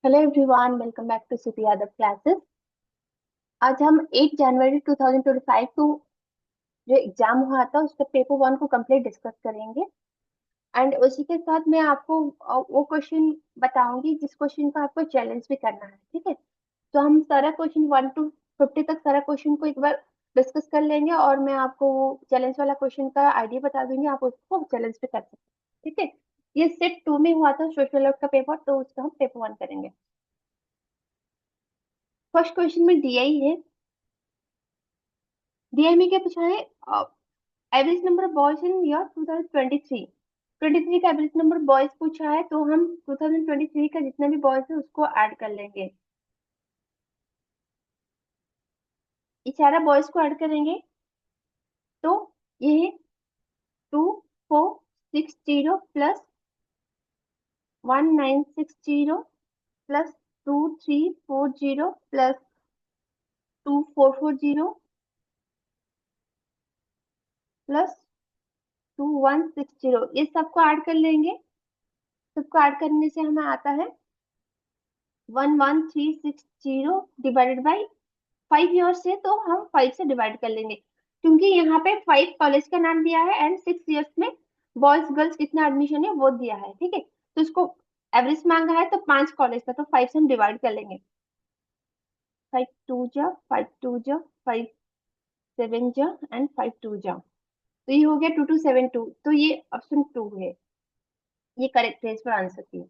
Hello everyone, welcome back to city Yadav classes. आज हम 8 जनवरी 2025 को जो एग्जाम हुआ था उसका पेपर वन को कंप्लीट डिस्कस करेंगे। एंड उसी के साथ मैं आपको वो क्वेश्चन बताऊंगी जिस क्वेश्चन का आपको चैलेंज भी करना है। ठीक है, तो हम सारा क्वेश्चन 1 to 50 तक सारा क्वेश्चन को एक बार डिस्कस कर लेंगे और मैं आपको वो चैलेंज वाला क्वेश्चन का आइडिया बता दूंगी, आप उसको चैलेंज भी कर सकते हैं। ठीक है, ये सेट 2 में हुआ था सोशल वर्क का पेपर, तो उसका हम पेपर वन करेंगे। फर्स्ट क्वेश्चन में डीआई है। डीआई में क्या पूछा है? Average number of boys in year 2023। 23 का एवरेज नंबर बॉयज पूछा है, तो हम 2023 का जितना भी बॉयज है उसको ऐड कर लेंगे। ये सारा बॉयज को ऐड करेंगे तो ये है 2460 प्लस 1960 प्लस 2340 प्लस 2440 प्लस 2160। ये सबको ऐड कर लेंगे। सबको ऐड करने से हमें आता है 11360 डिवाइडेड बाई 5 ईयर्स से, तो हम 5 से डिवाइड कर लेंगे क्योंकि यहाँ पे 5 कॉलेज का नाम दिया है एंड 6 ईयर्स में बॉयज गर्ल्स कितना एडमिशन है वो दिया है। ठीक है, तो इसको एवरेज मांगा है तो 5 कॉलेज का, तो 5 से हम डिवाइड कर लेंगे। 5 2 जा 5 7 जा एंड 5 2 जा, तो ये हो गया 2272। तो ये ऑप्शन 2 है, ये करेक्ट है, इस पर आंसर की।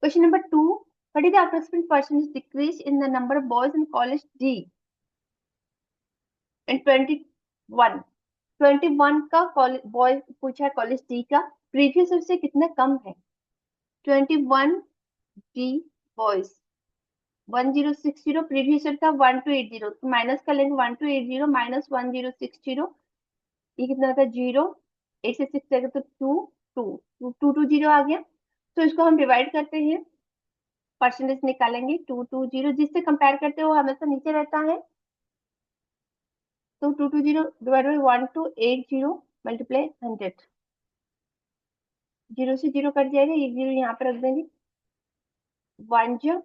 Question number 2, what is the approximate percentage decrease in the number of boys in college D in 21? 21 का कॉलेज बॉय पूछा है, कॉलेज डी का प्रीवियस ईयर से कितना कम है। 21 डी बॉयज 1060, प्रीवियस ईयर था 1280, तो माइनस कर लेंगे 1280 माइनस 1060, ये कितना होता है 0। 8 से 6 जाएगा तो 2 2 2 2 0 आ गया। तो इसको हम डिवाइड करते हैं, परसेंटेज निकालेंगे 220, जिससे कंपेयर करते हैं वो हमेशा नीचे रहता है। तो 220 डिवाइड बाई 1280 मल्टीप्लाई 100, 0 से 0 कट जाएगा, ये 0 यहाँ पे रख देंगे। 1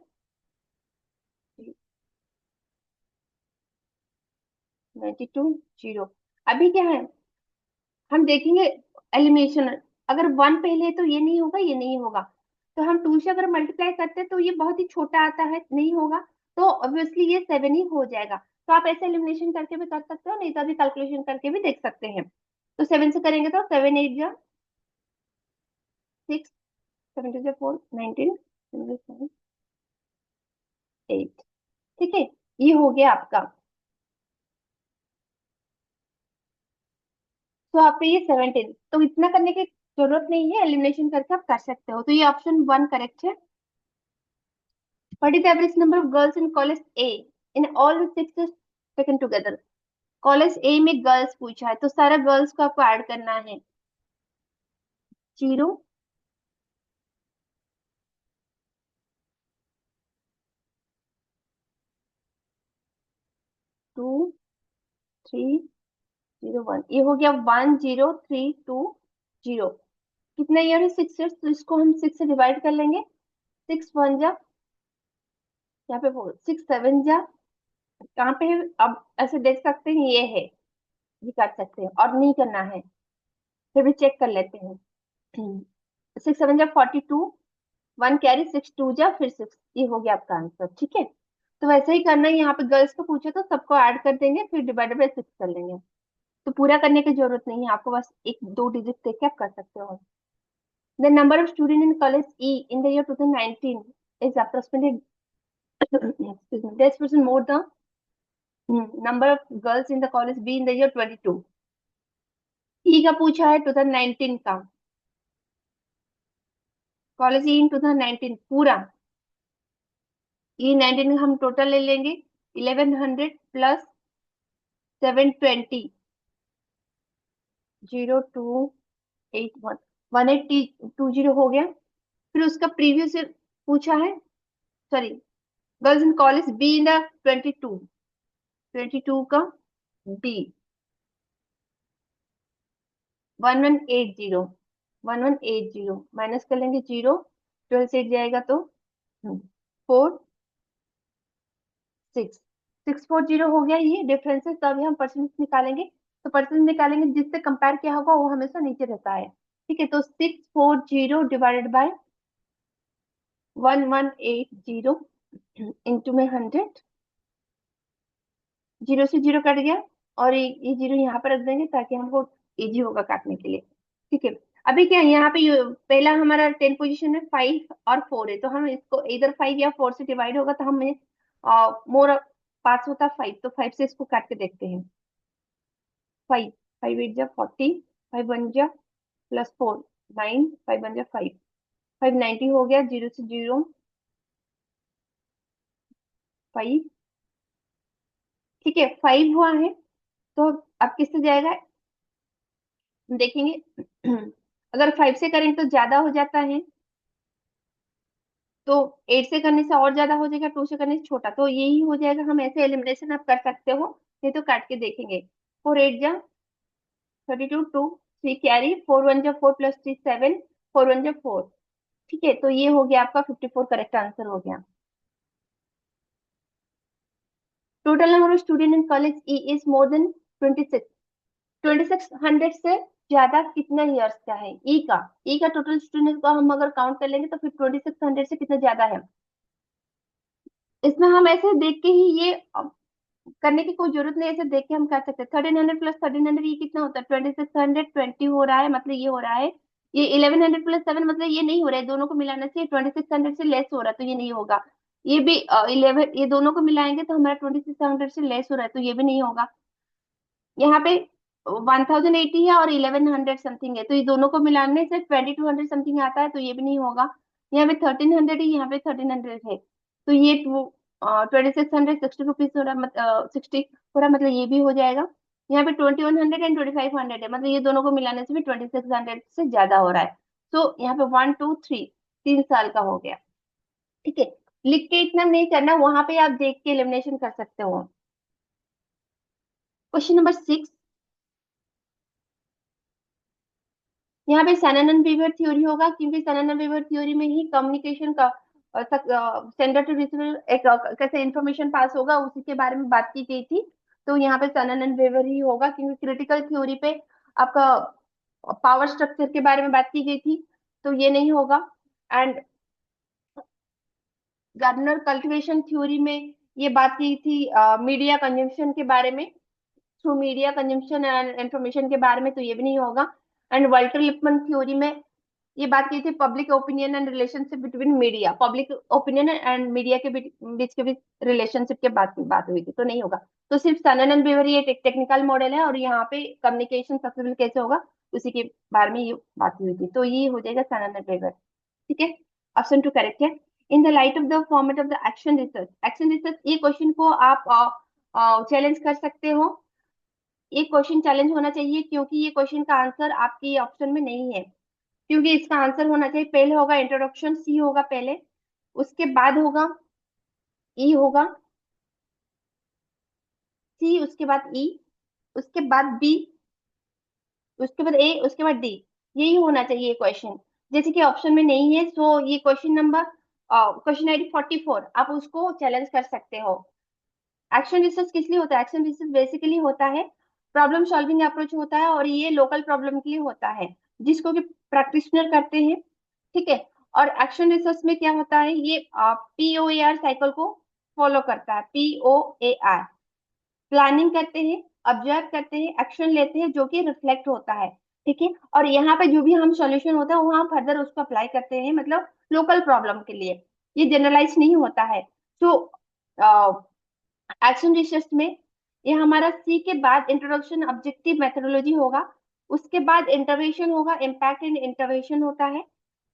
92 0। अभी क्या है, हम देखेंगे एलिमिनेशन। अगर 1 पहले है तो ये नहीं होगा, ये नहीं होगा। तो हम 2 से अगर मल्टीप्लाई करते हैं तो ये बहुत ही छोटा आता है, नहीं होगा। तो ऑब्वियसली ये 7 ही हो जाएगा। तो आप ऐसे एलिमिनेशन करके भी कर सकते हो, नहीं तो अभी कैलकुलेशन करके भी देख सकते हैं। तो 7 से करेंगे तो 7 8 जा 6, 7 2 जा 4 19 8। ठीक है, ये हो गया आपका। तो आप पे ये 17, तो इतना करने की जरूरत नहीं है, एलिमिनेशन करके आप कर सकते हो। तो ये ऑप्शन 1 करेक्ट है। What is the average number of girls in college A in all the 6 years taken together? College ए में गर्ल्स पूछा है, तो सारा गर्ल्स को आपको ऐड करना है। 0 2 3 0 1, ये हो गया 10320। कितना ईयर है? 6 ईयर्स, तो इसको हम 6 से डिवाइड कर लेंगे। 6 1 जा, यहाँ पे 6 7 जा, कहाँ पे है अब ऐसे देख सकते हैं, ये है, ये कर सकते हैं और नहीं करना है, फिर भी चेक कर लेते हैं। 6 7 जा 42, 1 कैरी 6 2 जा फिर 6, ये हो गया आपका आंसर। ठीक है, तो वैसे ही करना है, यहाँ पे गर्ल्स को पूछे तो सबको ऐड कर देंगे फिर डिवाइडेड बाय 6 कर लेंगे। तो पूरा करने की जरूरत नहीं है आपको, बस 1 2 डिजिट देख के आप कर सकते हो। The number of student in college E in the year 2019 is approximately 10% more the number of girls in the college be in the year 22। ई का पूछा है 2019 का, कॉलेज ई इन 2019 पूरा। ई 19 हम टोटल ले लेंगे, 1100 प्लस 720, 0281, 1820 हो गया। फिर उसका प्रीवियस पूछा है, sorry, girls in college be in the 22, 22 का बी 1180, 1180 माइनस कर लेंगे 0, 12 से 8 जाएगा तो 4 6 640 हो गया ये डिफरेंसेस। तो अभी हम परसेंटेज निकालेंगे। तो परसेंटेज निकालेंगे जिससे कंपेयर किया होगा वो हमेशा नीचे रहता है। ठीक है, तो 640 डिवाइडेड बाय 1180 इंटू में 100। जीरो से जीरो कट गया और ये जीरो यहाँ पर रख देंगे ताकि हमको इजी होगा काटने के लिए। ठीक है, अभी क्या है यहाँ पे पहला हमारा 10 पोजीशन में 5 और 4 है, तो हम इसको इधर 5 या 4 से डिवाइड होगा तो हमें मोर पास होता 5, तो 5 से इसको काट के देखते हैं। 5, 5 8 जा 40, 5 1 जा +4 9, 5 1 जा 5, 590 हो गया। जीरो से जीरो 5। ठीक है, 5 हुआ है तो अब किससे जाएगा देखेंगे। अगर 5 से करें तो ज्यादा हो जाता है, तो 8 से करने से और ज्यादा हो जाएगा, 2 से करने से छोटा, तो यही हो जाएगा। हम ऐसे एलिमिनेशन आप कर सकते हो, नहीं तो काट के देखेंगे। 4 8 जा 32, 2 3 कैरी, 4 1 जा 4 +3 7, 4 1 जा 4। ठीक है, तो ये हो गया आपका 54 करेक्ट आंसर हो गया। Total number of student in college E is more than 26। 2600 से ज्यादा कितना ईयर्स का है ई का। ई का टोटल स्टूडेंट का हम अगर काउंट कर लेंगे तो फिर 2600 से कितना ज्यादा है। इसमें हम ऐसे देख के ही ये करने की कोई जरूरत नहीं, ऐसे देख के हम कर सकते हैं। 1300 + 1300 ये कितना होता है, 2620 हो रहा है, मतलब ये हो रहा है। ये 1100 +7 मतलब ये नहीं हो रहा है, दोनों को मिलाना चाहिए। 2600 से लेस हो रहा है तो ये नहीं होगा। ये भी 11, ये दोनों को मिलाएंगे तो हमारा 2600 से लेस हो रहा है तो ये भी नहीं होगा। यहाँ पे 1080 है और 1100 समथिंग है, तो ये दोनों को मिलाने से 2200 समथिंग आता है, तो ये भी नहीं होगा। यहाँ पे 1300 है, यहाँ पे 1300 है, तो ये 2600 60 रुपीज हो रहा, 60 हो रहा, मतलब ये भी हो जाएगा। यहाँ पे 2100 एंड 2500 है, मतलब ये दोनों को मिलाने से भी 2600 से ज्यादा हो रहा है। तो यहाँ पे 1 2 3 3 साल का हो गया। ठीक है, लिख के इतना नहीं करना, वहां पे आप देख के एलिमिनेशन कर सकते हो। क्वेश्चन नंबर 6, यहाँ पे सैनन वीवर थ्योरी होगा, क्योंकि सैनन वीवर थ्योरी में ही कम्युनिकेशन का सेंडर टू रिसीवर एक कैसे इंफॉर्मेशन पास होगा उसी के बारे में बात की गई थी। तो यहाँ पे सैनन वीवर ही होगा, क्योंकि क्रिटिकल थ्योरी पे आपका पावर स्ट्रक्चर के बारे में बात की गई थी, तो ये नहीं होगा। एंड गार्डनर कल्टीवेशन थ्योरी में ये बात की थी मीडिया कंजम्पशन के बारे में, through media consumption and information के बारे में, तो ये भी नहीं होगा। एंड वाल्टर लिपमन थ्योरी में ये बात की थी public opinion and relationship between media, public opinion and media के बीच के बीच रिलेशनशिप के बात हुई थी, तो नहीं होगा। तो सिर्फ सनन एंड वेवर ये टेक्निकल मॉडल है और यहाँ पे कम्युनिकेशन सक्सेसफुल कैसे होगा उसी के बारे में ये बात हुई थी, तो ये हो जाएगा सनन एंड वेवर। ठीक है, ऑप्शन 2 करेक्ट है। In the light of the format of the action research, action research ये क्वेश्चन को आप चैलेंज कर सकते हो। ये क्वेश्चन चैलेंज होना चाहिए क्योंकि ये क्वेश्चन का आंसर आपके ऑप्शन में नहीं है, क्योंकि इसका आंसर होना चाहिए, पहले होगा इंट्रोडक्शन, सी होगा पहले, उसके बाद होगा ई होगा, सी उसके बाद ई, उसके बाद बी, उसके बाद ए, उसके बाद डी। यही होना चाहिए क्वेश्चन, जैसे कि ऑप्शन में नहीं है। सो ये क्वेश्चन नंबर क्वेश्चन आईडी 44 आप उसको चैलेंज कर सकते हो। एक्शन रिसर्च किस लिए होता है, एक्शन रिसर्च बेसिकली होता है प्रॉब्लम सॉल्विंग अप्रोच होता है, और ये लोकल प्रॉब्लम के लिए होता है जिसको कि प्रैक्टिशनर करते हैं। ठीक है, और एक्शन रिसर्च में क्या होता है, ये POAR साइकिल को फॉलो करता है। POAR प्लानिंग करते हैं, ऑब्जर्व करते हैं, एक्शन लेते हैं जो कि रिफ्लेक्ट होता है। ठीक है, और यहाँ पे जो भी हम सॉल्यूशन होता है वहां फर्दर उसको अप्लाई करते हैं, मतलब लोकल प्रॉब्लम के लिए, ये जनरलाइज नहीं होता है। तो एक्शन रिसर्च में ये हमारा सी के बाद इंट्रोडक्शन ऑब्जेक्टिव मेथोडोलॉजी होगा, उसके बाद इंटरवेंशन होगा, इम्पैक्ट एंड इंटरवेंशन होता है,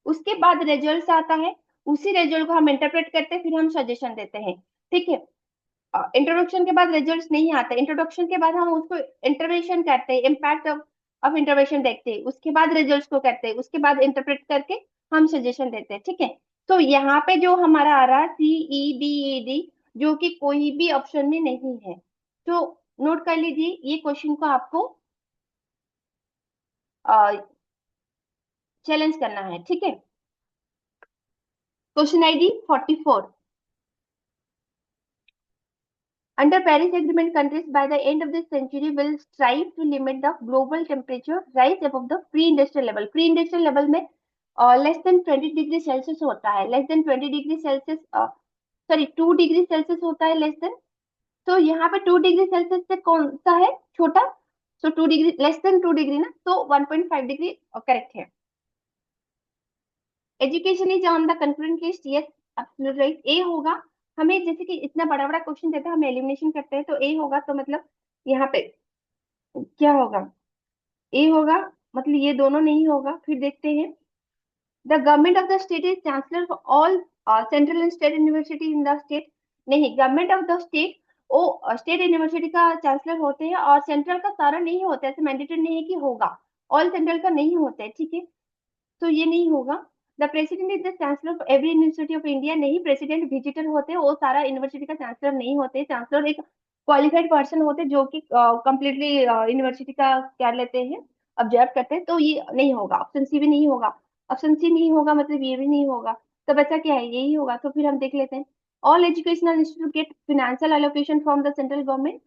उसके बाद रिजल्ट्स आता है, उसी रिजल्ट को हम इंटरप्रेट करते हैं, फिर हम सजेशन देते हैं। ठीक है, इंट्रोडक्शन के बाद रिजल्ट्स नहीं आते, इंट्रोडक्शन के बाद हम उसको इंटरवेंशन करते हैं, इम्पैक्ट ऑफ इंटरवेंशन देखते हैं, उसके बाद रिजल्ट्स को करते हैं, उसके बाद इंटरप्रेट करके हम सजेशन देते हैं। ठीक है, तो यहाँ पे जो हमारा आ रहा है CEBED, जो कि कोई भी ऑप्शन में नहीं है, तो नोट कर लीजिए ये क्वेश्चन को आपको चैलेंज करना है। ठीक है, question ID 44। Under Paris Agreement, countries by the end of this century will strive to limit the global temperature rise above the pre-industrial level. Pre-industrial level में less than 20 डिग्री सेल्सियस होता है, less than 20 degree Celsius, sorry 2 degree Celsius होता है less than. तो यहाँ पे 2 degree Celsius से कौन सा है छोटा? So 2 degree less than 2 degree ना, तो 1.5 डिग्री करेक्ट है। Education is on the concurrent list, yes absolutely right. A होगा। हमें जैसे कि इतना बड़ा बड़ा क्वेश्चन देता है, हम एलिमिनेशन करते हैं, तो ए होगा। तो मतलब यहाँ पे क्या होगा? ए होगा। मतलब ये दोनों नहीं होगा। फिर देखते हैं, the government of the state is chancellor for all central and state university in the state. नहीं, गवर्नमेंट ऑफ द स्टेट वो स्टेट यूनिवर्सिटी का चांसलर होते हैं, और सेंट्रल का सारा नहीं होता है, ऐसे मैंडेटरी नहीं है कि होगा। ऑल सेंट्रल का नहीं होता है, ठीक है। तो ये नहीं होगा। The president is the chancellor of every university of India. नहीं, प्रेसिडेंट विजिटर होते हैं, वो सारा यूनिवर्सिटी का चांसलर नहीं होते। चांसलर एक क्वालिफाइड पर्सन होते हैं जो कि कंप्लीटली यूनिवर्सिटी का क्या लेते हैं, ऑब्जर्व करते हैं। तो ये नहीं होगा, ऑप्शन सी भी नहीं होगा। ऑप्शन सी नहीं होगा मतलब ये भी नहीं होगा। तो बचा क्या है? यही होगा। तो फिर हम देख लेते हैं। All educational institute get financial allocation from the central government.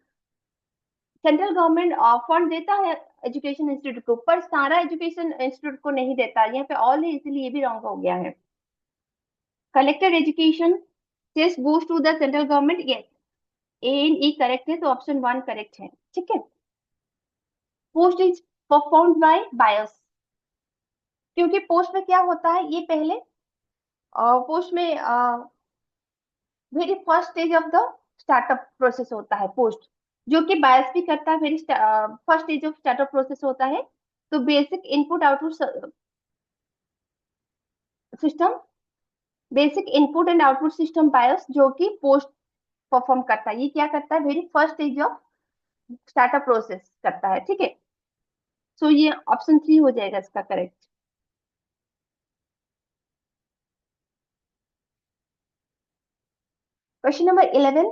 Central government fund देता है एजुकेशन इंस्टीट्यूट को, पर सारा एजुकेशन इंस्टीट्यूट को नहीं देता। यहाँ पे ऑल है, इसलिए ये भी रॉन्ग हो गया है। Collected education cess goes to the central government, yes. A and E correct है, तो ऑप्शन वन करेक्ट है, ठीक है। POST is performed by BIOS, क्योंकि पोस्ट में क्या होता है, ये पहले पोस्ट में very first stage of the startup process होता है पोस्ट, जो कि बायस भी करता है। Very first stage of startup process होता है। तो basic input output system, basic input and output system बायस, जो कि पोस्ट परफॉर्म करता है। ये क्या करता है? Very first stage of startup process करता है, ठीक है। सो ये ऑप्शन थ्री हो जाएगा इसका करेक्ट। Question number 11।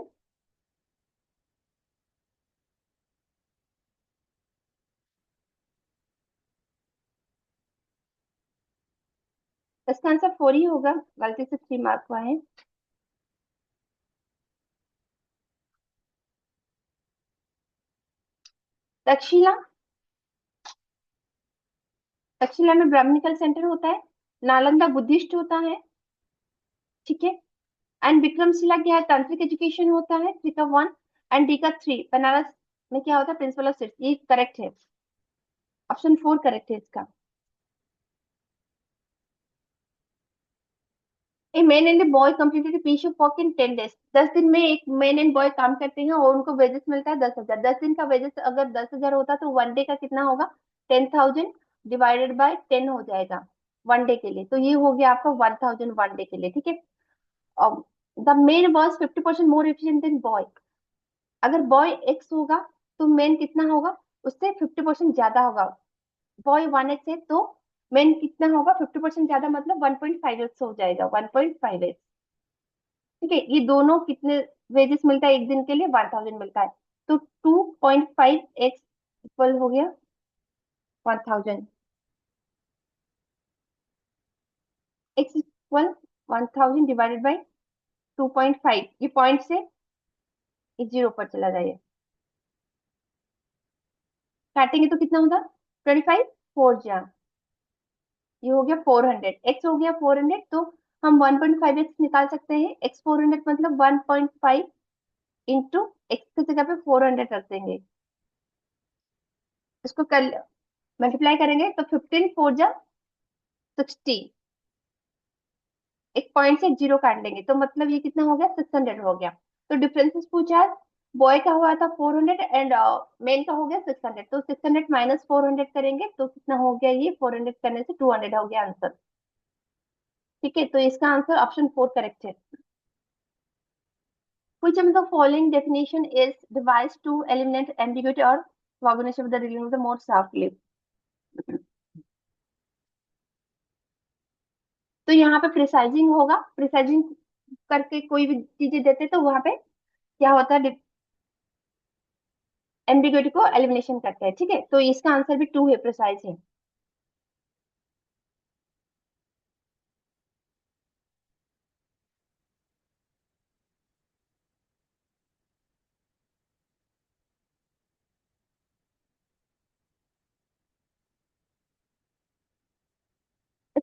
इसका आंसर फोर ही होगा, गलती से थ्री मार्क हुआ है। तक्षशिला, तक्षशिला में ब्राह्मणिकल सेंटर होता है। नालंदा बुद्धिस्ट होता है, ठीक है। एंड विक्रमशिला क्या है? तांत्रिक एजुकेशन होता है, डी का वन। एंड डी का थ्री बनारस में क्या होता है? Principle of sits. ये करेक्ट है, ऑप्शन फोर करेक्ट है इसका। A man and a boy completed piece of work in 10 days। 10 दिन में एक मैन एंड बॉय काम करते हैं और उनको वेजेस मिलता है 10,000। 10 दिन का वेजेस अगर 10,000 होता तो वन डे का कितना होगा? 10,000 डिवाइडेड बाय 10 हो जाएगा वन डे के लिए। तो ये हो गया आपका 1,000 वन डे के लिए, ठीक है। The main was 50% more efficient then boy. अगर बॉय एक्स होगा तो मेन कितना होगा? उससे 50% ज्यादा होगा। बॉय 1x है तो मेन कितना होगा? 50% ज्यादा, मतलब 1.5x हो जाएगा, 1.5x, ठीक है। ये दोनों कितने वेजेस मिलता है एक दिन के लिए? 1,000 मिलता है। तो 2.5x इक्वल हो गया 1,000। x इक्वल 1,000 डिवाइडेड बाई 2.5, ये पॉइंट से ये जीरो पर चला जाएगा। काटेंगे तो कितना होगा? 25 फोर जा, ये हो गया 400। एक्स हो गया 400, तो हम 1.5x निकाल सकते हैं। एक्स 400 मतलब 1.5 इंटू एक्स की जगह पे 400 रख देंगे। इसको कर मल्टीप्लाई करेंगे तो 15 फोर जा 60। एक पॉइंट से जीरो काट लेंगे तो मतलब ये कितना हो गया? 600 हो गया। तो डिफरेंसेस पूछा है, बॉय का हुआ था 400 एंड मेन का हो गया 600। तो 600 माइनस 400 करेंगे तो कितना हो गया? ये 400 करने से 200 हो गया आंसर, ठीक है। तो इसका आंसर ऑप्शन फोर करेक्ट है। Which of the following definition is devised to eliminate ambiguity or vagueness of the reading of the more sharply? तो यहाँ पे प्रिसाइजिंग होगा। प्रिसाइजिंग करके कोई भी चीजें देते तो वहां पे क्या होता है? एम्बिग्यूटी को एलिमिनेशन करते हैं, ठीक है। तो इसका आंसर भी टू है, प्रिसाइज है।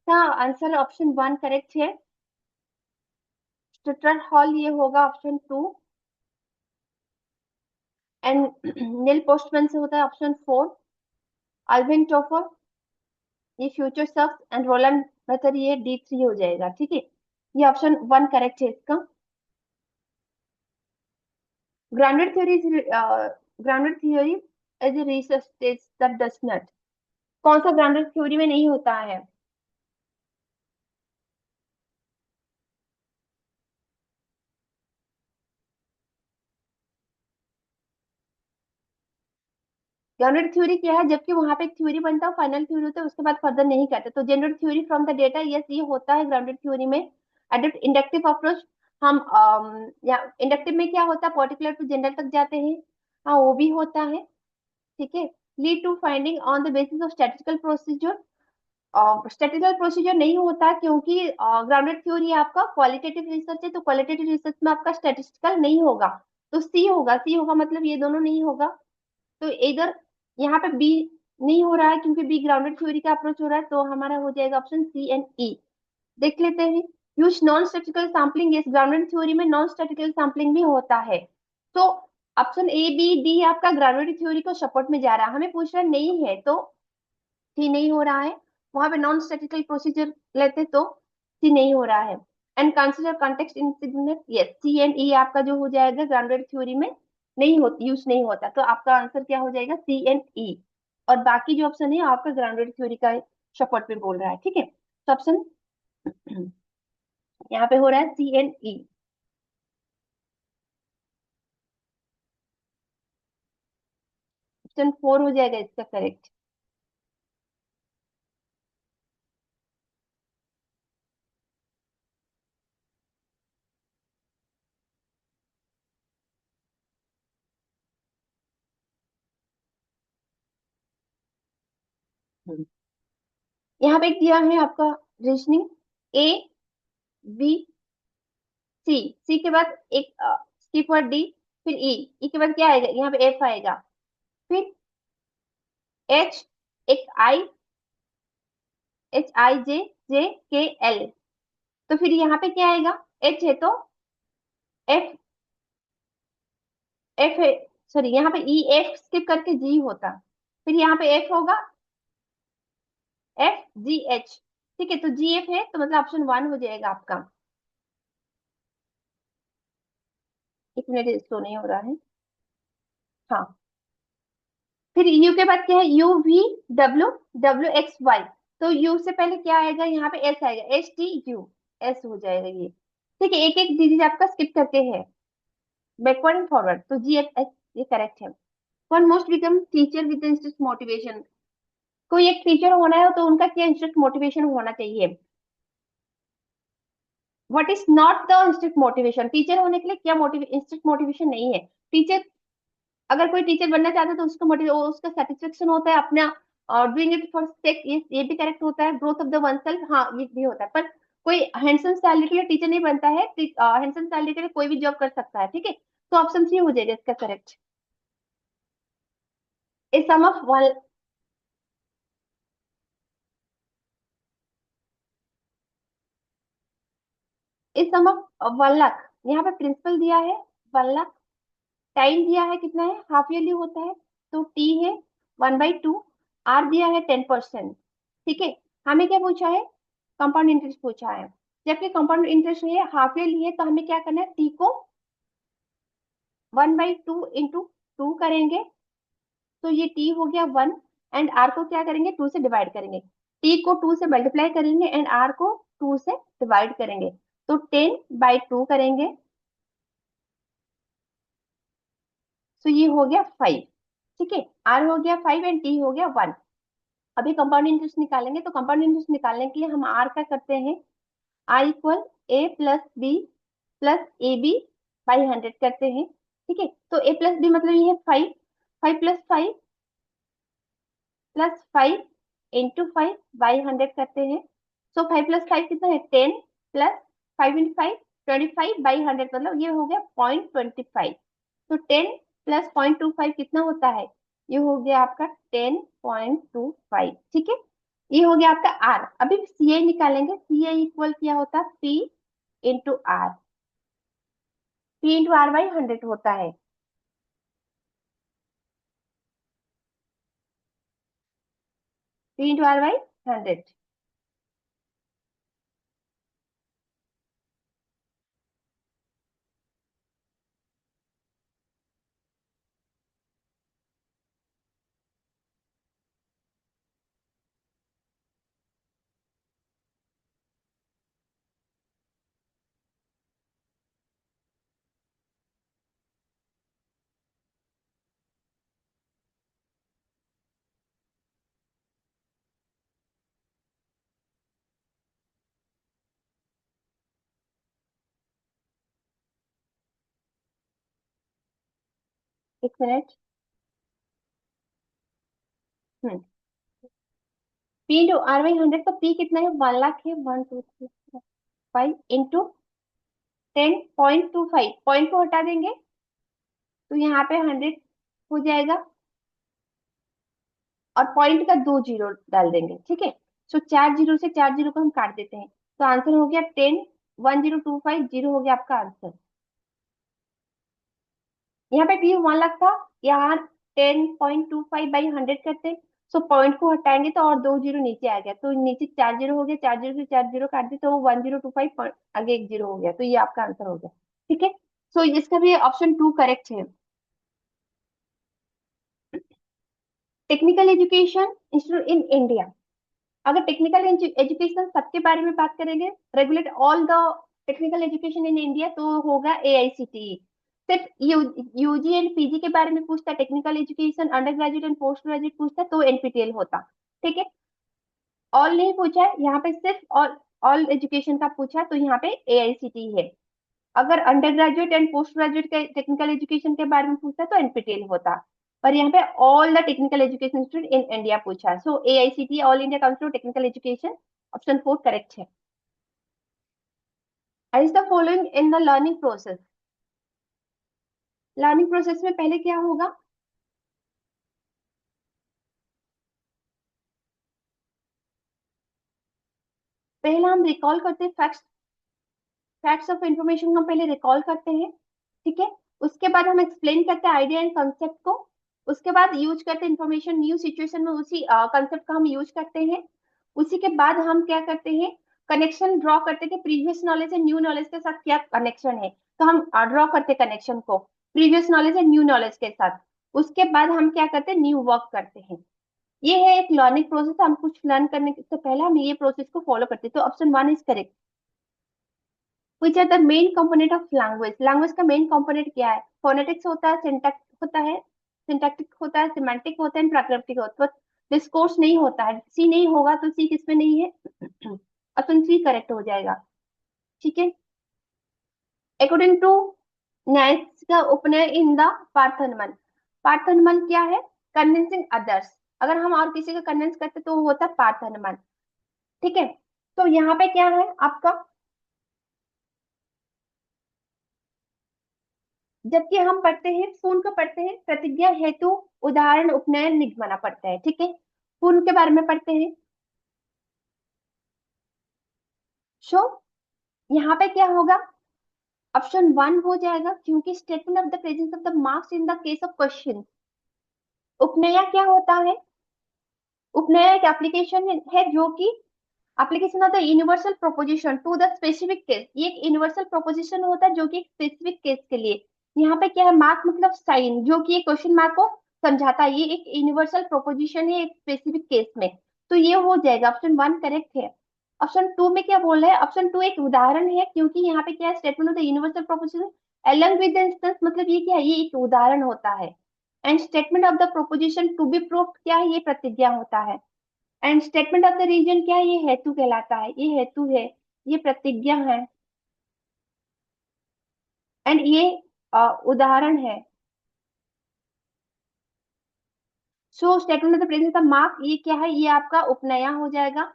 इसका आंसर ऑप्शन 1 करेक्ट है। स्टुटरट हॉल ये होगा ऑप्शन 2। एंड नील पोस्टमैन से होता है ऑप्शन 4। अल्विन टोफर, ये future shock and Roland method, ये D3 हो जाएगा। ठीक है, ये ऑप्शन 1 करेक्ट है इसका। Grounded theory grounded theory as a research stage that does not, कौन सा ग्राउंडेड थ्योरी में नहीं होता है? जनरल थ्योरी क्या है? जबकि वहां पे एक थ्योरी बनता है, फाइनल थ्योरी होता है, उसके बाद फर्दर नहीं करते। तो general theory from the data, yes ये होता है ग्राउंडेड थ्योरी में। एडप्ट इंडक्टिव अप्रोच, हम या इंडक्टिव में क्या होता है, पर्टिकुलर टू जनरल तक जाते हैं, हाँ वो भी होता है। ठीक है। Lead to finding on the basis of statistical procedure, statistical procedure नहीं होता क्योंकि ग्राउंडेड थ्योरी आपका क्वालिटेटिव रिसर्च है, तो क्वालिटेटिव रिसर्च में आपका स्टैटिस्टिकल नहीं होगा। तो सी होगा, सी होगा मतलब ये दोनों नहीं होगा। तो इधर यहाँ पे बी नहीं हो रहा है क्योंकि बी ग्राउंडेड थ्योरी का अप्रोच हो रहा है, तो हमारा हो जाएगा ऑप्शन सी एंड ई। देख लेते हैं। यूज नॉन स्टैटिस्टिकल सैम्पलिंग, इस ग्राउंडेड थ्योरी में नॉन स्टैटिस्टिकल सैम्पलिंग भी होता है। तो ऑप्शन ए बी डी आपका ग्राउंडेड थ्योरी को सपोर्ट में जा रहा है, हमें पूछ रहा नहीं है तो सी नहीं हो रहा है। वहां पे नॉन स्टैटिस्टिकल प्रोसीजर लेते तो सी नहीं हो रहा है। And consider context insignificant, yes C and E आपका जो हो जाएगा ग्राउंडेड थ्योरी में नहीं होती, यूज नहीं होता, तो आपका आंसर क्या हो जाएगा, सी एंड ई। और बाकी जो ऑप्शन है आपका ग्राउंडेड थ्योरी का सपोर्ट में बोल रहा है। ठीक है, तो ऑप्शन यहाँ पे हो रहा है सी एंड ई। ऑप्शन 4 हो जाएगा इसका करेक्ट। यहाँ पे दिया है आपका रीजनिंग, ए बी सी, सी के बाद एक स्किप वर्ड डी, फिर ई, ई के बाद क्या आएगा, यहाँ पे एफ आएगा, फिर एच, एक आई, एच आई जे, जे के एल। तो फिर यहाँ पे क्या आएगा, एच है तो एफ, एफ है, सॉरी यहाँ पे ई एफ स्किप करके जी होता, फिर यहाँ पे एफ होगा, एफ जी एच। ठीक है, तो जी एफ है तो मतलब ऑप्शन 1 हो जाएगा आपका। एक मिनट, स्लो नहीं हो रहा है। हाँ, फिर यू के बाद क्या है, U V W, W X Y. तो यू से पहले क्या आएगा, यहाँ पे एस आएगा, एच टी यू, एस हो जाएगा ये। ठीक है, एक एक डिजिट आपका स्किप करके है, बैकवर्ड एंड फॉरवर्ड, तो जी एच एस ये करेक्ट है। One most become teacher with instant motivation, कोई एक टीचर होना है तो उनका क्या इंस्टेंट मोटिवेशन होना चाहिए? What is not the instant motivation, teacher होने के लिए क्या इंस्टेंट मोटिवेशन नहीं है। टीचर, अगर कोई टीचर बनना चाहता है तो उसको मोटिव, उसका सेटिस्फेक्शन होता है अपना डूइंग इट फॉर सेक, ये भी करेक्ट होता है। Growth of the one self, हाँ ये भी होता है, पर कोई हैंडसम सैलरी के लिए टीचर नहीं बनता है, हैंडसम सैलरी के लिए कोई भी जॉब कर सकता है। ठीक है, तो ऑप्शन सी हो जाएगा इसका correct. A sum of one, a sum of 1 lakh, यहाँ पे प्रिंसिपल दिया है 1 लाख, टाइम दिया है कितना है, हाफ ईयरली होता है, तो टी है 1/2, आर दिया है 10%। ठीक है, हमें क्या पूछा है, कंपाउंड इंटरेस्ट पूछा है। जबकि कंपाउंड इंटरेस्ट है हाफ ईयरली है, तो हमें क्या करना है, टी को 1/2 इंटू 2 करेंगे, तो ये टी हो गया 1। एंड आर को क्या करेंगे, 2 से डिवाइड करेंगे, टी को 2 से मल्टीप्लाई करेंगे एंड आर को 2 से डिवाइड करेंगे, तो 10/2 करेंगे, तो ये हो गया 5। ठीक है, आर हो गया 5 एंड टी हो गया 1। अभी कंपाउंड इंटरेस्ट निकालेंगे, तो कंपाउंड इंटरेस्ट निकालने के लिए हम आर का करते हैं, R equal A plus B plus A B by 100 करते हैं। ठीक है, तो ए प्लस बी मतलब ये है 5, 5 प्लस 5 इंटू 5/100 करते हैं। सो 5 प्लस 5 कितना है, 10, प्लस 5 इंटू 5 25/100, मतलब ये हो गया 0.25। तो 10 प्लस 0.25 कितना होता है, ये हो गया आपका 10.25। ठीक है, ये हो गया आपका आर। अभी सी आई निकालेंगे, सी आई इक्वल क्या होता है, P into R. P into R by 100 होता है। P into R by 100। एक मिनट। Hmm. P into R by 100, तो पी कितना है, 1 लाख है। 1 2 3 4 5 इंटू 10.25, पॉइंट को हटा देंगे तो यहाँ पे 100 हो जाएगा, और पॉइंट का 2 जीरो डाल देंगे, ठीक है। सो 4 जीरो से 4 जीरो को हम काट देते हैं, तो आंसर हो गया 10, 1025, जीरो हो गया आपका आंसर। यहाँ पे पी 1 लाख था, यहाँ 10.25/100 करते हैं। सो पॉइंट को हटाएंगे तो और 2 जीरो नीचे आ गया, तो नीचे 4 जीरो हो गया, 4 जीरो से 4 जीरो काट दिए तो 1025, आगे 1 जीरो हो गया, तो ये आपका आंसर हो गया। ठीक है। सो इसका भी ऑप्शन 2 करेक्ट है। Technical education institute in India. अगर टेक्निकल एजुकेशन सबके बारे में बात करेंगे, regulate all the technical education in India, तो होगा AICTE। सिर्फ यूजी एंड पीजी के बारे में पूछता, technical education under graduate and post graduate पूछता तो NPTEL होता। ठीक है। ऑल नहीं पूछा है यहाँ पे, सिर्फ ऑल, ऑल एजुकेशन का पूछा तो यहाँ पे AICTE है। अगर under graduate and post graduate के टेक्निकल एजुकेशन के बारे में पूछता तो NPTEL होता। पर यहाँ पे all the technical education institute in India पूछा, so AICTE All India Council of Technical Education, option 4 correct है। Is the following in the learning process. Learning process में पहले क्या होगा, पहला हम रिकॉल करते हैं फैक्ट्स। फैक्ट्स ऑफ इंफॉर्मेशन को हम पहले रिकॉल करते हैं। ठीक है। उसके बाद हम एक्सप्लेन करते हैं आइडिया एंड कंसेप्ट को। उसके बाद यूज करते हैं इंफॉर्मेशन न्यू सिचुएशन में, उसी कंसेप्ट का हम यूज करते हैं। उसी के बाद हम क्या करते हैं, कनेक्शन ड्रॉ करते हैं कि previous knowledge and new knowledge के साथ क्या कनेक्शन है, तो हम ड्रॉ करते हैं कनेक्शन को previous knowledge and new knowledge के साथ। उसके बाद हम क्या करते हैं, न्यू वर्क करते हैं। ये है एक लर्निंग प्रोसेस। हम कुछ लर्न करने से पहले हम ये प्रोसेस को फॉलो करते हैं, तो option 1 is correct. Which are the main component of language. Language का मेन कंपोनेंट क्या है, फोनेटिक्स होता है, सिंटैक्स होता है, सिंटैक्टिक होता है, सिमेंटिक होता है, प्राकृतिक होता है। डिस्कोर्स नहीं होता है, सी नहीं होगा तो सी किसमें नहीं है, ऑप्शन सी करेक्ट हो जाएगा। ठीक है। अकॉर्डिंग टू न्यायिक का उपनय इन द पार्थनमन। पार्थनमन क्या है, कन्विंसिंग अदर्स। अगर हम और किसी को कन्विंस करते तो वो होता है पार्थनमन। ठीक है। तो यहाँ पे क्या है आपका, जबकि हम पढ़ते हैं पूर्ण को पढ़ते हैं प्रतिज्ञा हेतु उदाहरण उपनयन निगमना पढ़ते हैं। ठीक है। पूर्ण के बारे में पढ़ते हैं। सो यहाँ पे क्या होगा, ऑप्शन 1 हो जाएगा, क्योंकि statement of the presence of the marks in the case of question. उपनया क्या होता है, उपनया एक एप्लीकेशन है जो कि application of the universal proposition to the specific case. ये एक यूनिवर्सल प्रोपोजिशन होता है जो कि एक स्पेसिफिक केस के लिए। यहाँ पे क्या है, मार्क मतलब साइन, जो कि एक क्वेश्चन मार्क को समझाता है। ये एक यूनिवर्सल प्रोपोजिशन है एक स्पेसिफिक केस में, तो ये हो जाएगा, ऑप्शन 1 करेक्ट है। ऑप्शन 2 में क्या बोल रहा है, ऑप्शन 2 एक उदाहरण है, क्योंकि यहाँ पे क्या है, statement of the universal proposition along with the instance, मतलब ये क्या है, ये एक उदाहरण होता है। And statement of the proposition to be proved क्या है, ये प्रतिज्ञा होता है। And statement of the reason क्या है, ये हेतु कहलाता है, ये हेतु है, ये प्रतिज्ञा है, एंड ये उदाहरण है। So statement of the presence of mark ये क्या है, ये आपका उपनया हो जाएगा।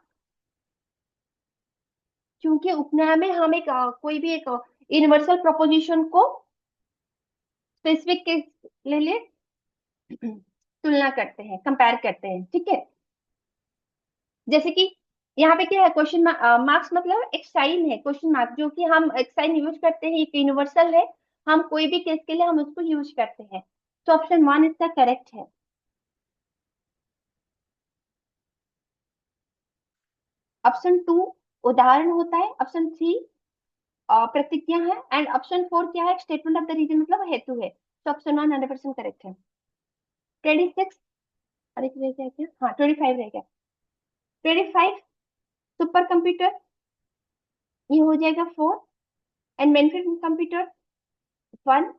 क्योंकि उपनया में हम एक कोई भी एक यूनिवर्सल प्रोपोजिशन को स्पेसिफिक के ले तुलना करते हैं, कंपेयर करते हैं। ठीक है। जैसे कि यहाँ पे क्या है, क्वेश्चन मार्क्स मतलब एक साइन है, क्वेश्चन मार्क, जो कि हम एक साइन यूज करते हैं, एक यूनिवर्सल है, हम कोई भी केस के लिए हम उसको यूज करते हैं। तो ऑप्शन वन इसका करेक्ट है। ऑप्शन टू उदाहरण होता है, ऑप्शन थ्री प्रतिज्ञा है, एंड ऑप्शन फोर क्या है, स्टेटमेंट ऑफ द रीजन मतलब हेतु है। तो ऑप्शन वन 100% करेक्ट है। 26, अरे रह गया क्या, हाँ 25 रह गया। 25 सुपर कंप्यूटर, ये हो जाएगा 4, and main frame computer 1,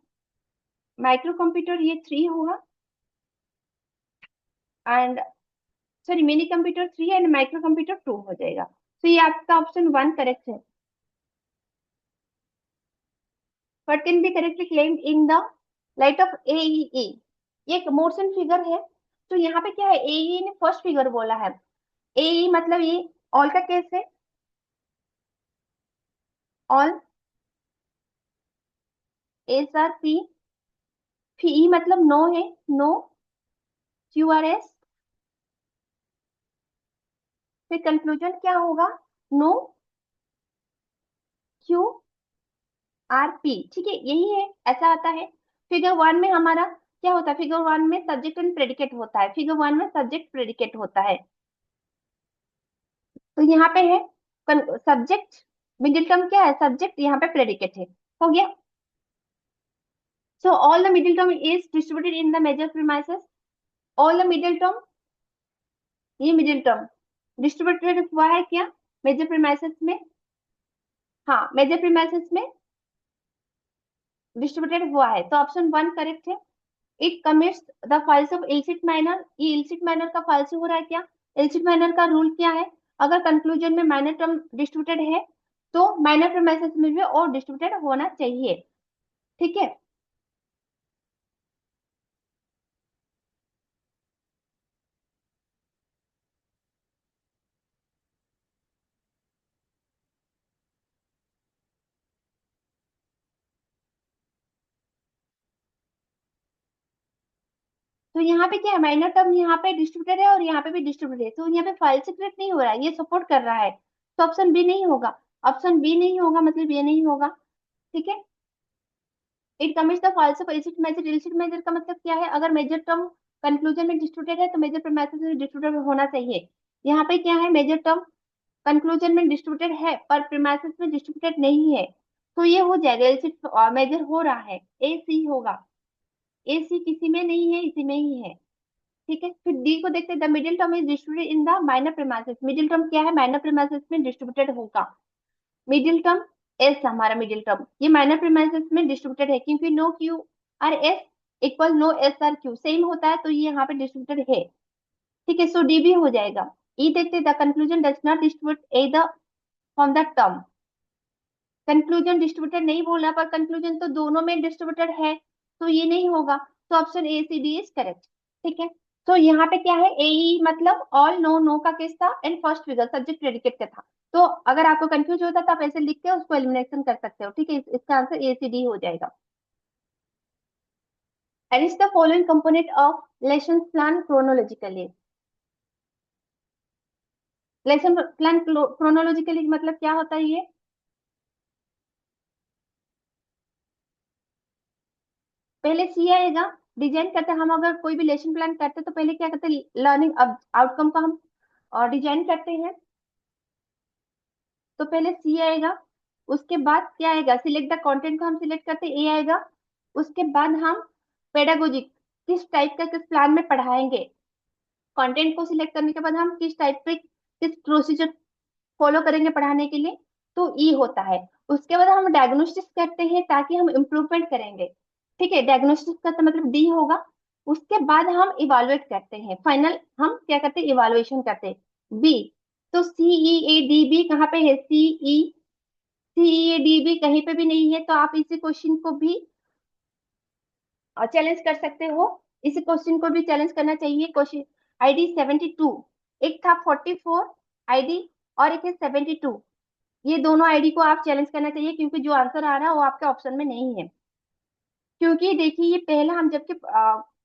micro computer ये 3 होगा, and sorry mini computer 3 and micro computer 2 हो जाएगा। तो ये आपका ऑप्शन वन करेक्ट है। What can be correctly claimed in the light of AEE? ये एक मोशन फिगर है। तो यहाँ पे क्या है, एई ने फर्स्ट फिगर बोला है। एई मतलब ये ऑल का केस है, ऑल एस आर पी, ई मतलब नो है, नो क्यू आर एस, फिर कंक्लूजन क्या होगा, नो क्यू आर पी, ठीक है यही है, ऐसा आता है। फिगर वन में हमारा क्या होता है, फिगर वन में सब्जेक्ट एंड प्रेडिकेट होता है, फिगर वन में सब्जेक्ट प्रेडिकेट होता है। तो यहाँ पे है सब्जेक्ट, मिडिल टर्म क्या है, सब्जेक्ट, यहाँ पे प्रेडिकेट है। हो गया। So all the middle term is distributed in the major premises. All the middle term, ये मिडिल टर्म डिस्ट्रीब्यूटेड हुआ है क्या, मेजर प्रीमाइसेस में, हाँ मेजर प्रीमाइसेस में डिस्ट्रीब्यूटेड हुआ है। तो ऑप्शन वन करेक्ट है। It commits the fallacy of illicit minor, ये इल्सिट माइनर का फाल्स हो रहा है क्या, इल्सिट माइनर का रूल क्या है, अगर कंक्लूजन में माइनर टर्म डिस्ट्रीब्यूटेड है तो माइनर प्रीमाइसेस में भी और डिस्ट्रीब्यूटेड होना चाहिए। ठीक है। तो यहाँ पे क्या है, माइनर टर्म यहाँ पे डिस्ट्रीब्यूटेड है और यहाँ पे भी डिस्ट्रीब्यूटेड है, तो यहाँ पे फाइल सीक्रेट नहीं हो रहा है, ये सपोर्ट कर रहा है। तो ऑप्शन बी नहीं होगा, ऑप्शन बी नहीं होगा मतलब ये नहीं होगा। ठीक है। It commits the fallacy of illicit major, illicit major का मतलब क्या है, अगर मेजर टर्म कंक्लूजन में डिस्ट्रीब्यूटेड है तो मेजर प्रीमाइसेस में डिस्ट्रीब्यूटेड होना चाहिए। यहाँ पे क्या है, मेजर टर्म कंक्लूजन में डिस्ट्रीब्यूटेड है पर प्रीमाइसेस में डिस्ट्रीब्यूटेड नहीं है, तो ये हो जाएगा, इल्सिट मेजर हो रहा है, ए सी होगा। ए सी किसी में नहीं है, इसी में ही है। ठीक है, फिर डी को देखते हैं, the middle term is distributed in the minor premises, middle term क्या है, माइनर प्रीमाइसेस में डिस्ट्रीब्यूटेड होगा। मिडिल टर्म एस, हमारा मिडिल टर्म ये माइनर प्रीमाइसेस में डिस्ट्रीब्यूटेड है, क्योंकि no Q are S equal no S are Q same होता है, तो ये यहाँ पे डिस्ट्रीब्यूटेड है। ठीक है, सो डी भी हो जाएगा। ई देखते, the conclusion does not distribute A the from the term, conclusion distributed नहीं बोला, पर कंक्लूजन तो दोनों में डिस्ट्रीब्यूटेड है, तो ये नहीं होगा। तो option A C D is correct. ठीक है। तो यहाँ पे क्या है, ए मतलब ऑल नो, नो का केस था, and first figure subject predicate का था। तो अगर आपको कंफ्यूज होता तो आप ऐसे लिख के उसको एलिमिनेशन कर सकते हो। ठीक है, इसका आंसर ए सी डी हो जाएगा। arrange the following component of lesson plan chronologically। Lesson plan chronologically मतलब क्या होता है ये, पहले सी आएगा, डिजाइन करते हैं हम, अगर कोई भी लेसन प्लान करते हैं तो पहले क्या करते हैं, लर्निंग आउटकम का हम डिजाइन करते हैं। तो पहले सी आएगा, उसके बाद क्या आएगा, सिलेक्ट द कंटेंट को हम सिलेक्ट करते हैं, ए आएगा। उसके बाद हम पेडागोजी, किस टाइप का किस प्लान में पढ़ाएंगे, कंटेंट को सिलेक्ट करने के बाद हम किस टाइप पे किस प्रोसीजर फॉलो करेंगे पढ़ाने के लिए, तो ई होता है। उसके बाद हम डायग्नोस्टिक्स करते हैं ताकि हम इम्प्रूवमेंट करेंगे। ठीक है, डायग्नोस्टिक्स का तो मतलब डी होगा। उसके बाद हम इवालुएट करते हैं, फाइनल हम क्या करते हैं, इवालुएशन करते हैं, बी। तो सी ई ए डी बी कहाँ पे है, सी ई, सी ई ए डी बी कहीं पे भी नहीं है, तो आप इसी क्वेश्चन को भी चैलेंज कर सकते हो। इसी क्वेश्चन को भी चैलेंज करना चाहिए। क्वेश्चन आईडी 72, एक था 44 आईडी और एक है 72, ये दोनों आईडी को आप चैलेंज करना चाहिए, क्योंकि जो आंसर आ रहा है वो आपके ऑप्शन में नहीं है। क्योंकि देखिए, ये पहला हम जबकि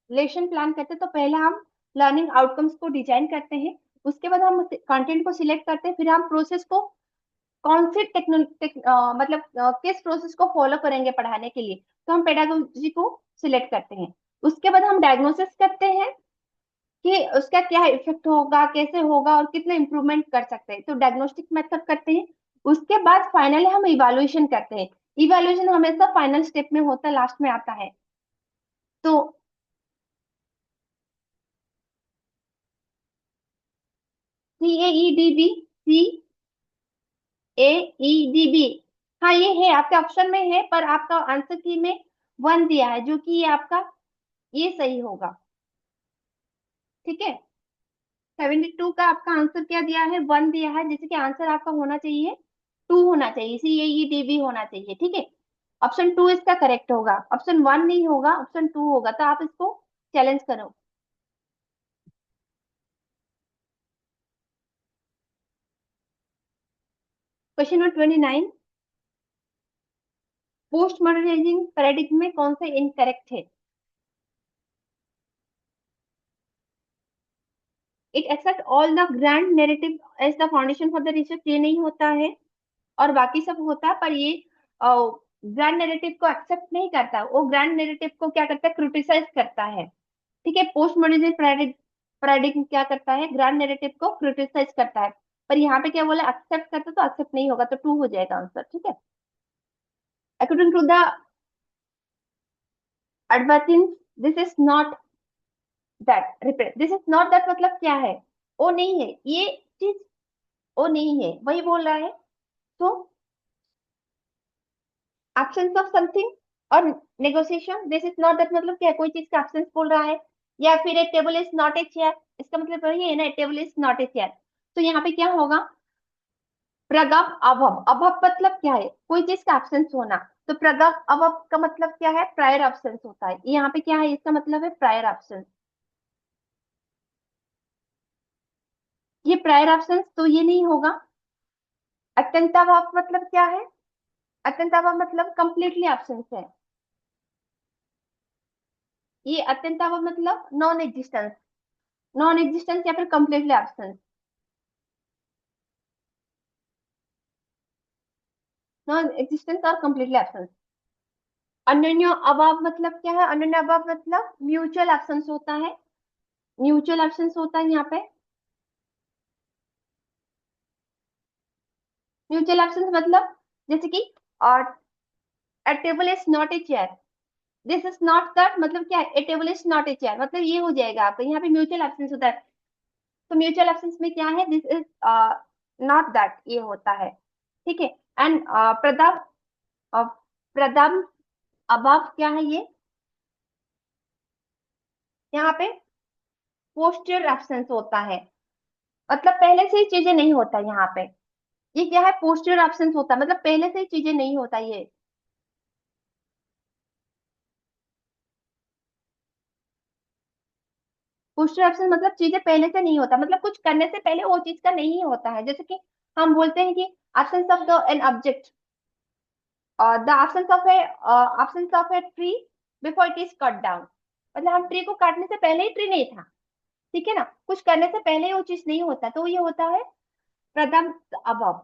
लेसन प्लान करते हैं तो पहला हम लर्निंग आउटकम्स को डिजाइन करते हैं, उसके बाद हम कंटेंट को सिलेक्ट करते हैं, फिर हम प्रोसेस को कौन सी मतलब किस प्रोसेस को फॉलो करेंगे पढ़ाने के लिए, तो हम पेडागोजी को सिलेक्ट करते हैं। उसके बाद हम डायग्नोसिस करते हैं कि उसका क्या इफेक्ट होगा, कैसे होगा और कितना इम्प्रूवमेंट कर सकते हैं, तो डायग्नोस्टिक मेथड करते हैं। उसके बाद फाइनली हम इवैल्यूएशन करते हैं। इवैल्यूएशन हमेशा फाइनल स्टेप में होता है, लास्ट में आता है। तो CAEDB, CAEDB, हाँ ये है आपके ऑप्शन में है, पर आपका आंसर की में 1 दिया है, जो कि ये आपका ये सही होगा। ठीक है, 72 का आपका आंसर क्या दिया है, 1 दिया है, जैसे कि आंसर आपका होना चाहिए 2 होना चाहिए, CAEDB होना चाहिए। ठीक है, ऑप्शन 2 इसका करेक्ट होगा, ऑप्शन 1 नहीं होगा, ऑप्शन 2 होगा, तो आप इसको चैलेंज करो। Question number 29, post modernizing paradigm में कौन सा इनकरेक्ट है? It accept all the grand narrative as the foundation for the research, ये नहीं होता है, और बाकी सब होता है, पर ये ग्रैंड नैरेटिव को एक्सेप्ट नहीं करता, वो ग्रैंड नैरेटिव को क्या करता है, क्रिटिसाइज करता है। ठीक है, पोस्ट मॉडर्निज्म पैराडिग्म क्या करता है, ग्रैंड नैरेटिव को क्रिटिसाइज करता है, पर यहाँ पे क्या बोला, एक्सेप्ट करता, तो एक्सेप्ट नहीं होगा, तो 2 हो जाएगा आंसर। ठीक है, अकॉर्डिंग टू द एडवर्टिंग, this is not that represent, this is not that मतलब क्या है, वो नहीं है ये चीज, वो नहीं है, वही बोल रहा है। तो एब्सेंस ऑफ समथिंग और negotiation, this is not that मतलब क्या है, कोई चीज का एब्सेंस बोल रहा है, या फिर A table is not a chair, इसका मतलब वही है ना, table is not a chair. तो यहाँ पे क्या होगा, प्रगम अभव, अभव मतलब क्या है, कोई चीज का एब्सेंस होना, तो प्रगम अभव का मतलब क्या है, प्रायर एब्सेंस होता है, यहाँ पे क्या है, इसका मतलब है प्रायर एब्सेंस। ये प्रायर एब्सेंस तो ये नहीं होगा। अत्यंताभाव मतलब क्या है, अत्यंताभाव मतलब कंप्लीटली एब्सेंस है, ये अत्यंताभाव मतलब नॉन एग्जिस्टेंस, नॉन एग्जिस्टेंस या फिर कंप्लीटली एब्सेंस, नॉन एग्जिस्टेंस और कंप्लीटली एब्सेंस। अनन्य अभाव मतलब क्या है, अनन्य अभाव मतलब म्यूचुअल एब्सेंस होता है, म्यूचुअल एब्सेंस होता है यहाँ पे। म्यूचुअल एब्सेंस मतलब जैसे कि a table is not a chair, this is not that मतलब क्या है, a table is not a chair मतलब ये हो जाएगा आपका, यहाँ पे म्यूचुअल एब्सेंस होता है, तो म्यूचुअल एब्सेंस में क्या है, दिस इज नॉट दैट, ये होता है। ठीक है, एंड प्रदम प्रदम अभाव क्या है, ये यहाँ पे पोस्टर एब्सेंस होता है, मतलब पहले से ही चीजें नहीं होता यहाँ पे, ये क्या है, पोस्टर एब्सेंस होता है, मतलब पहले से ही चीजें नहीं होता ये। पोस्टर एब्सेंस मतलब चीजें पहले से नहीं होता, मतलब कुछ करने से पहले वो चीज का नहीं होता है, जैसे कि हम बोलते हैं कि absence of the an object, the absence of a tree before it is cut down, मतलब हम ट्री को काटने से पहले ही ट्री नहीं था। ठीक है ना, कुछ करने से पहले वो चीज नहीं होता, तो ये होता है प्रथम अभाव।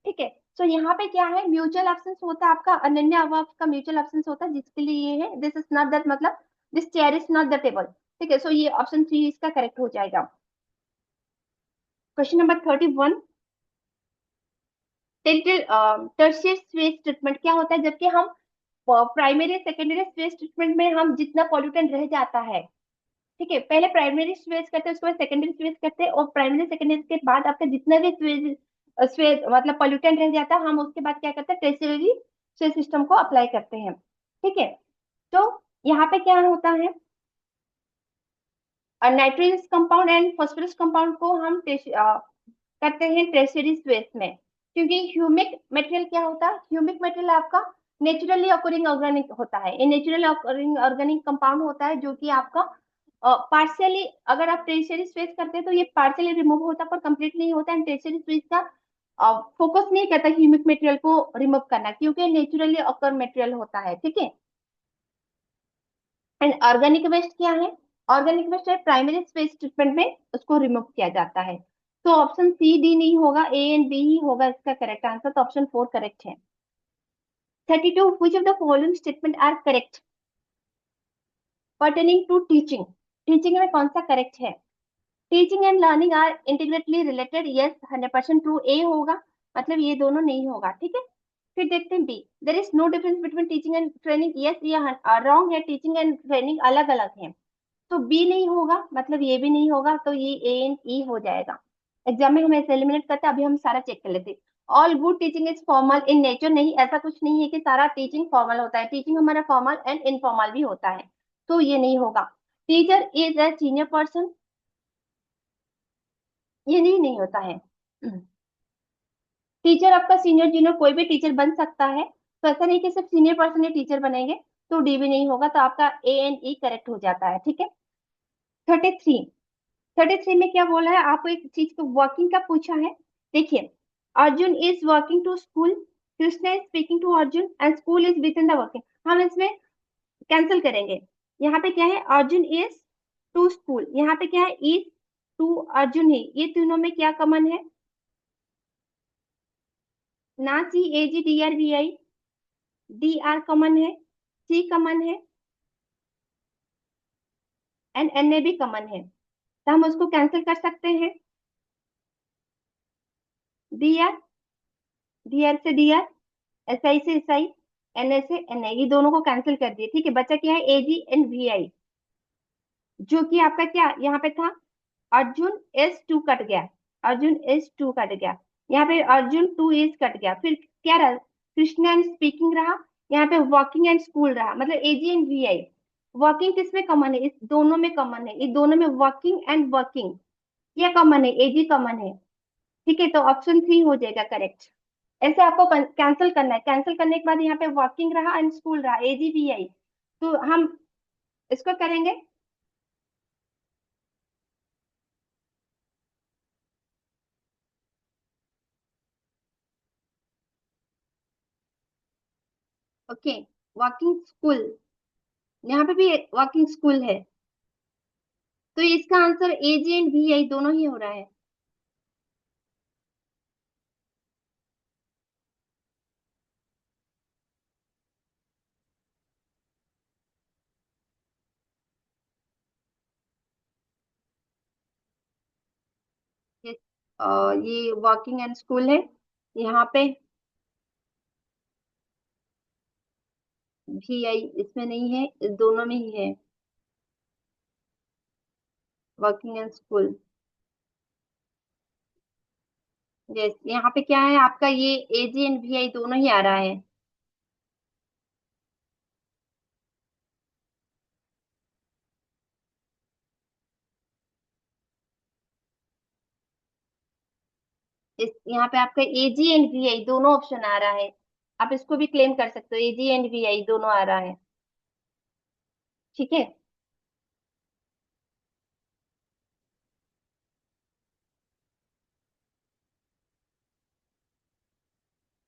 ठीक है, सो यहाँ पे क्या है, म्यूचुअल एब्सेंस होता है आपका, अनन्य अभाव का म्यूचुअल एब्सेंस होता है, जिसके लिए ये है, दिस इज नॉट दैट मतलब this chair is not the table. ठीक है, सो ये ऑप्शन 3 इसका करेक्ट हो जाएगा। Question number 31, tertiary Suez treatment क्या होता है, जबकि हम प्राइमरी सेकेंडरी स्वेज ट्रीटमेंट में हम जितना पॉल्यूटेंट रह जाता है, ठीक है, पहले प्राइमरी स्वेज करते हैं, उसके बाद सेकेंडरी स्वेज करते हैं, और प्राइमरी सेकेंडरी के बाद आपका जितना भी स्वेज स्वेज मतलब पॉल्यूटेंट रह जाता है, हम उसके बाद क्या करते हैं, टेरिटरी स्वेज सिस्टम को अप्लाई करते हैं। ठीक है, तो यहाँ पे क्या होता है, nitrogen compound and phosphorus compound को हम करते हैं टेरिटरी स्वेज में, क्योंकि ह्यूमिक मटेरियल क्या होता है, ह्यूमिक मटेरियल आपका नेचुरली ऑकरिंग ऑर्गेनिक होता है, ये नेचुरली ऑकरिंग ऑर्गेनिक कंपाउंड होता है, जो कि आपका पार्शियली, अगर आप टेरिटरी स्वेज करते हैं तो ये पार्शियली रिमूव होता है, पर कंप्लीट नहीं होता है। टेरिटरी स्वेज का फोकस नहीं करता ह्यूमिक मटेरियल को रिमूव करना, क्योंकि नेचुरली ऑकर मटेरियल होता है। ठीक है, एंड ऑर्गेनिक वेस्ट क्या है, ऑर्गेनिक वेस्ट है प्राइमरी स्वेज ट्रीटमेंट में उसको रिमूव किया जाता है। तो ऑप्शन सी डी नहीं होगा, ए एंड बी ही होगा इसका करेक्ट आंसर, तो ऑप्शन फोर करेक्ट है। 32, which of the following statement are correct pertaining to teaching? Teaching में कौन सा करेक्ट है? Teaching and learning are integrally related, yes 100% true, A होगा, मतलब ये दोनों नहीं होगा, ठीक है। फिर देखते हैं B, there is no difference between teaching and training, yes ये रॉन्ग है, टीचिंग एंड ट्रेनिंग अलग अलग है, तो बी नहीं होगा, मतलब ये भी नहीं होगा, तो ये ए एंड ई हो जाएगा। एग्जाम में हम ऐसे एलिमिनेट करते हैं, अभी हम सारा चेक कर लेते। All good teaching is formal in nature, नहीं ऐसा कुछ नहीं है कि सारा टीचिंग फॉर्मल होता है, टीचिंग हमारा फॉर्मल एंड इनफॉर्मल भी होता है, तो ये नहीं होगा। Teacher is a senior person, ये नहीं होता है। टीचर आपका सीनियर जूनियर कोई भी टीचर बन सकता है, तो ऐसा नहीं कि सिर्फ सीनियर पर्सन ही टीचर बनेंगे, तो डी भी नहीं होगा, तो आपका ए एंड ई करेक्ट हो जाता है, ठीक है। 33, 33 में क्या बोला है आपको, एक चीज को वर्किंग का पूछा है। देखिए, Arjun is working to school, Krishna is speaking to Arjun and school is with in the working, हम इसमें कैंसिल करेंगे। यहाँ पे क्या है, अर्जुन इज टू स्कूल, यहाँ पे क्या है, इज टू अर्जुन ही, ये तीनों में क्या कॉमन है? ना C A G D R V I, D R common है, सी कॉमन है एंड एन ए भी कॉमन है, तो हम उसको कैंसिल कर सकते हैं। डी आर, डी आर से डी आर, एस आई से एस आई, एन ए से एन आई, ये दोनों को कैंसिल कर दिए, ठीक है। बचा क्या है, ए जी एंड वी आई, जो कि आपका क्या यहाँ पे था, अर्जुन एस टू कट गया, अर्जुन एस टू कट गया, यहाँ पे अर्जुन टू एस कट गया, फिर क्या रहा, कृष्णा एंड स्पीकिंग रहा, यहाँ पे वॉकिंग एंड स्कूल रहा, मतलब एजी एंड वी आई। वॉकिंग किसमें कॉमन है, इस दोनों में कॉमन है, इस दोनों में वॉकिंग एंड वर्किंग, क्या कॉमन है, एजी कॉमन है, ठीक है, तो ऑप्शन थ्री हो जाएगा करेक्ट। ऐसे आपको कैंसिल करना है, कैंसिल करने के बाद यहाँ पे वर्किंग रहा एंड स्कूल रहा, एजी वी आई, तो हम इसको करेंगे। ओके, वर्किंग स्कूल, यहाँ पे भी वर्किंग स्कूल है, तो इसका आंसर एजी एंड वी आई दोनों ही हो रहा है। ये ये वर्किंग एंड स्कूल है, यहाँ पे वी आई इसमें नहीं है, इस दोनों में ही है, वर्किंग एंड स्कूल। यस, यहाँ पे क्या है आपका, ये एजी एंड वी आई दोनों ही आ रहा है। इस यहाँ पे आपका एजी एंड वी आई दोनों ऑप्शन आ रहा है, आप इसको भी क्लेम कर सकते हो, एजी एंड वी आई दोनों आ रहा है, ठीक है।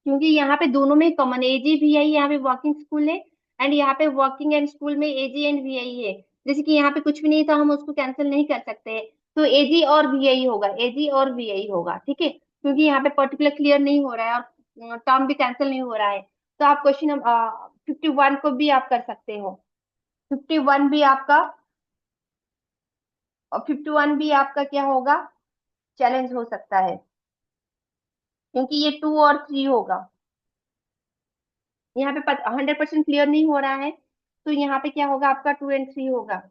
क्योंकि यहाँ पे दोनों में कॉमन एजी वी आई, यहाँ पे वॉकिंग स्कूल है, एंड यहाँ पे वॉकिंग एंड स्कूल में एजी एंड वी आई है, जैसे कि यहाँ पे कुछ भी नहीं तो हम उसको कैंसिल नहीं कर सकते हैं, तो एजी और वी आई होगा, एजी और वी आई होगा, ठीक है, क्योंकि यहाँ पे पर्टिकुलर क्लियर नहीं हो रहा है और टर्म भी कैंसिल नहीं हो रहा है, तो आप क्वेश्चन 51 को भी आप कर सकते हो, 51 भी आपका, और 51 भी आपका क्या होगा, चैलेंज हो सकता है, क्योंकि ये टू और थ्री होगा, यहाँ पे 100% क्लियर नहीं हो रहा है, तो यहाँ पे क्या होगा आपका, टू एंड थ्री होगा।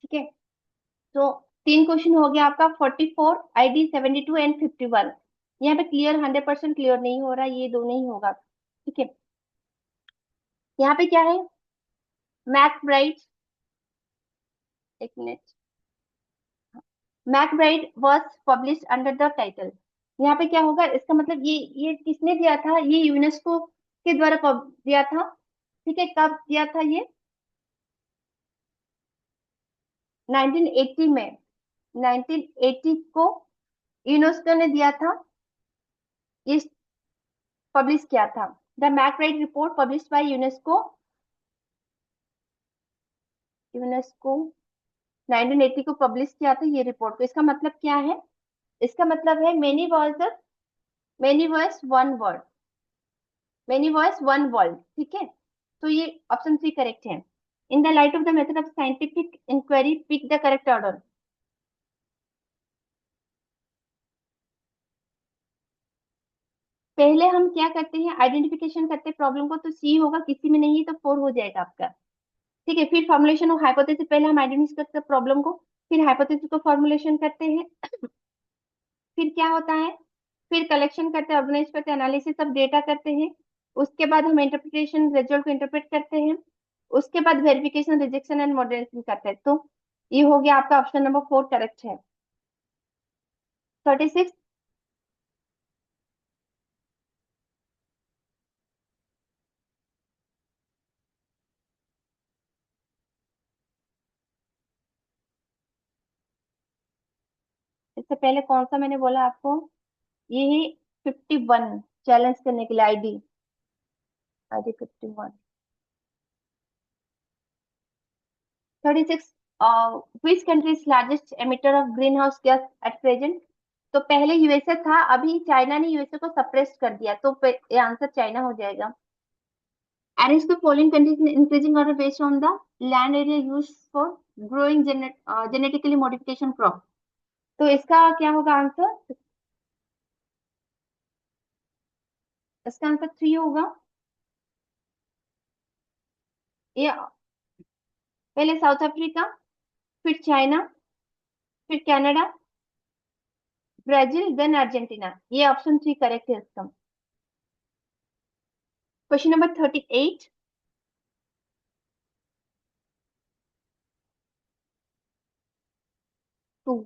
ठीक है, तो 3 क्वेश्चन हो गया आपका, 44, ID 72 एंड 51। यहाँ पे क्लियर 100% क्लियर नहीं हो रहा, ये दो नहीं होगा। ठीक है, यहाँ पे क्या है, मैकब्राइड, एक minute, McBride was publish under the title. यहाँ पे क्या होगा, इसका मतलब ये किसने दिया था, ये यूनेस्को के द्वारा कब दिया था। ठीक है, कब दिया था ये, 1980 में, 1980 को यूनेस्को ने दिया था, ये पब्लिश किया था। The McBride report publish by UNESCO, UNESCO 1980 को पब्लिश किया था ये रिपोर्ट को। इसका मतलब क्या है, इसका मतलब है many voice, many voice one word, many voice one world. ठीक है, तो ये ऑप्शन सी करेक्ट है। In the light of the method of scientific inquiry pick the correct order. पहले हम क्या करते हैं, आइडेंटिफिकेशन करते हैं प्रॉब्लम को, तो सी होगा, किसी में नहीं है तो 4 हो जाएगा आपका। ठीक है, फिर फॉर्मुलेशन ऑफ हाइपोथेसिस, पहले हम आइडेंटिफाई करते हैं प्रॉब्लम को, फिर हाइपोथेसिस को फॉर्मुलेशन करते हैं, फिर क्या होता है, फिर कलेक्शन करते हैं, ऑर्गेनाइज करते हैं, एनालिसिस ऑफ डेटा करते हैं, उसके बाद हम इंटरप्रिटेशन रिजल्ट को इंटरप्रेट करते हैं, उसके बाद वेरिफिकेशन, रिजेक्शन एंड मॉडरेशन करते हैं। तो ये हो गया आपका ऑप्शन नंबर 4 करेक्ट है। 36, इससे पहले कौन सा मैंने बोला आपको, ये है 51, चैलेंज करने के लिए ID, ID 51। 36, which country is largest emitter of green house gas at present. तो पहले यूएसए था, अभी चाइना ने यूएसए को सप्रेस कर दिया, तो ये आंसर चाइना हो जाएगा। Arrange the following countries in increasing order based on the land area used for growing genetically modification crop। तो इसका क्या होगा आंसर, इसका आंसर 3 होगा। ये पहले साउथ अफ्रीका, फिर चाइना, फिर कनाडा, ब्राजील, देन अर्जेंटीना। ये ऑप्शन 3 करेक्ट है इसका। क्वेश्चन नंबर 38, 2,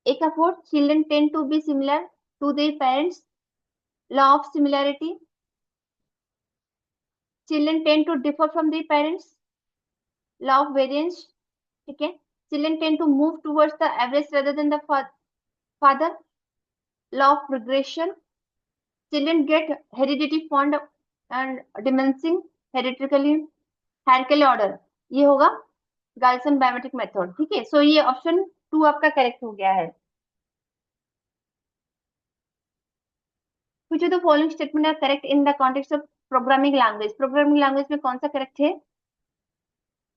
एक afford children tend to be similar to their parents, law of similarity, children tend to differ from their parents, law of variance. ठीक है, children tend to move towards the average rather than the father, law of regression, children get heredity fond and diminishing hereditary hierarchical order। ये होगा गाल्सन biometric method. ठीक है, सो ये option 2 आपका correct हो गया है। कुछ तो following statement are correct in the context of programming language. Programming language में कौन सा करेक्ट है,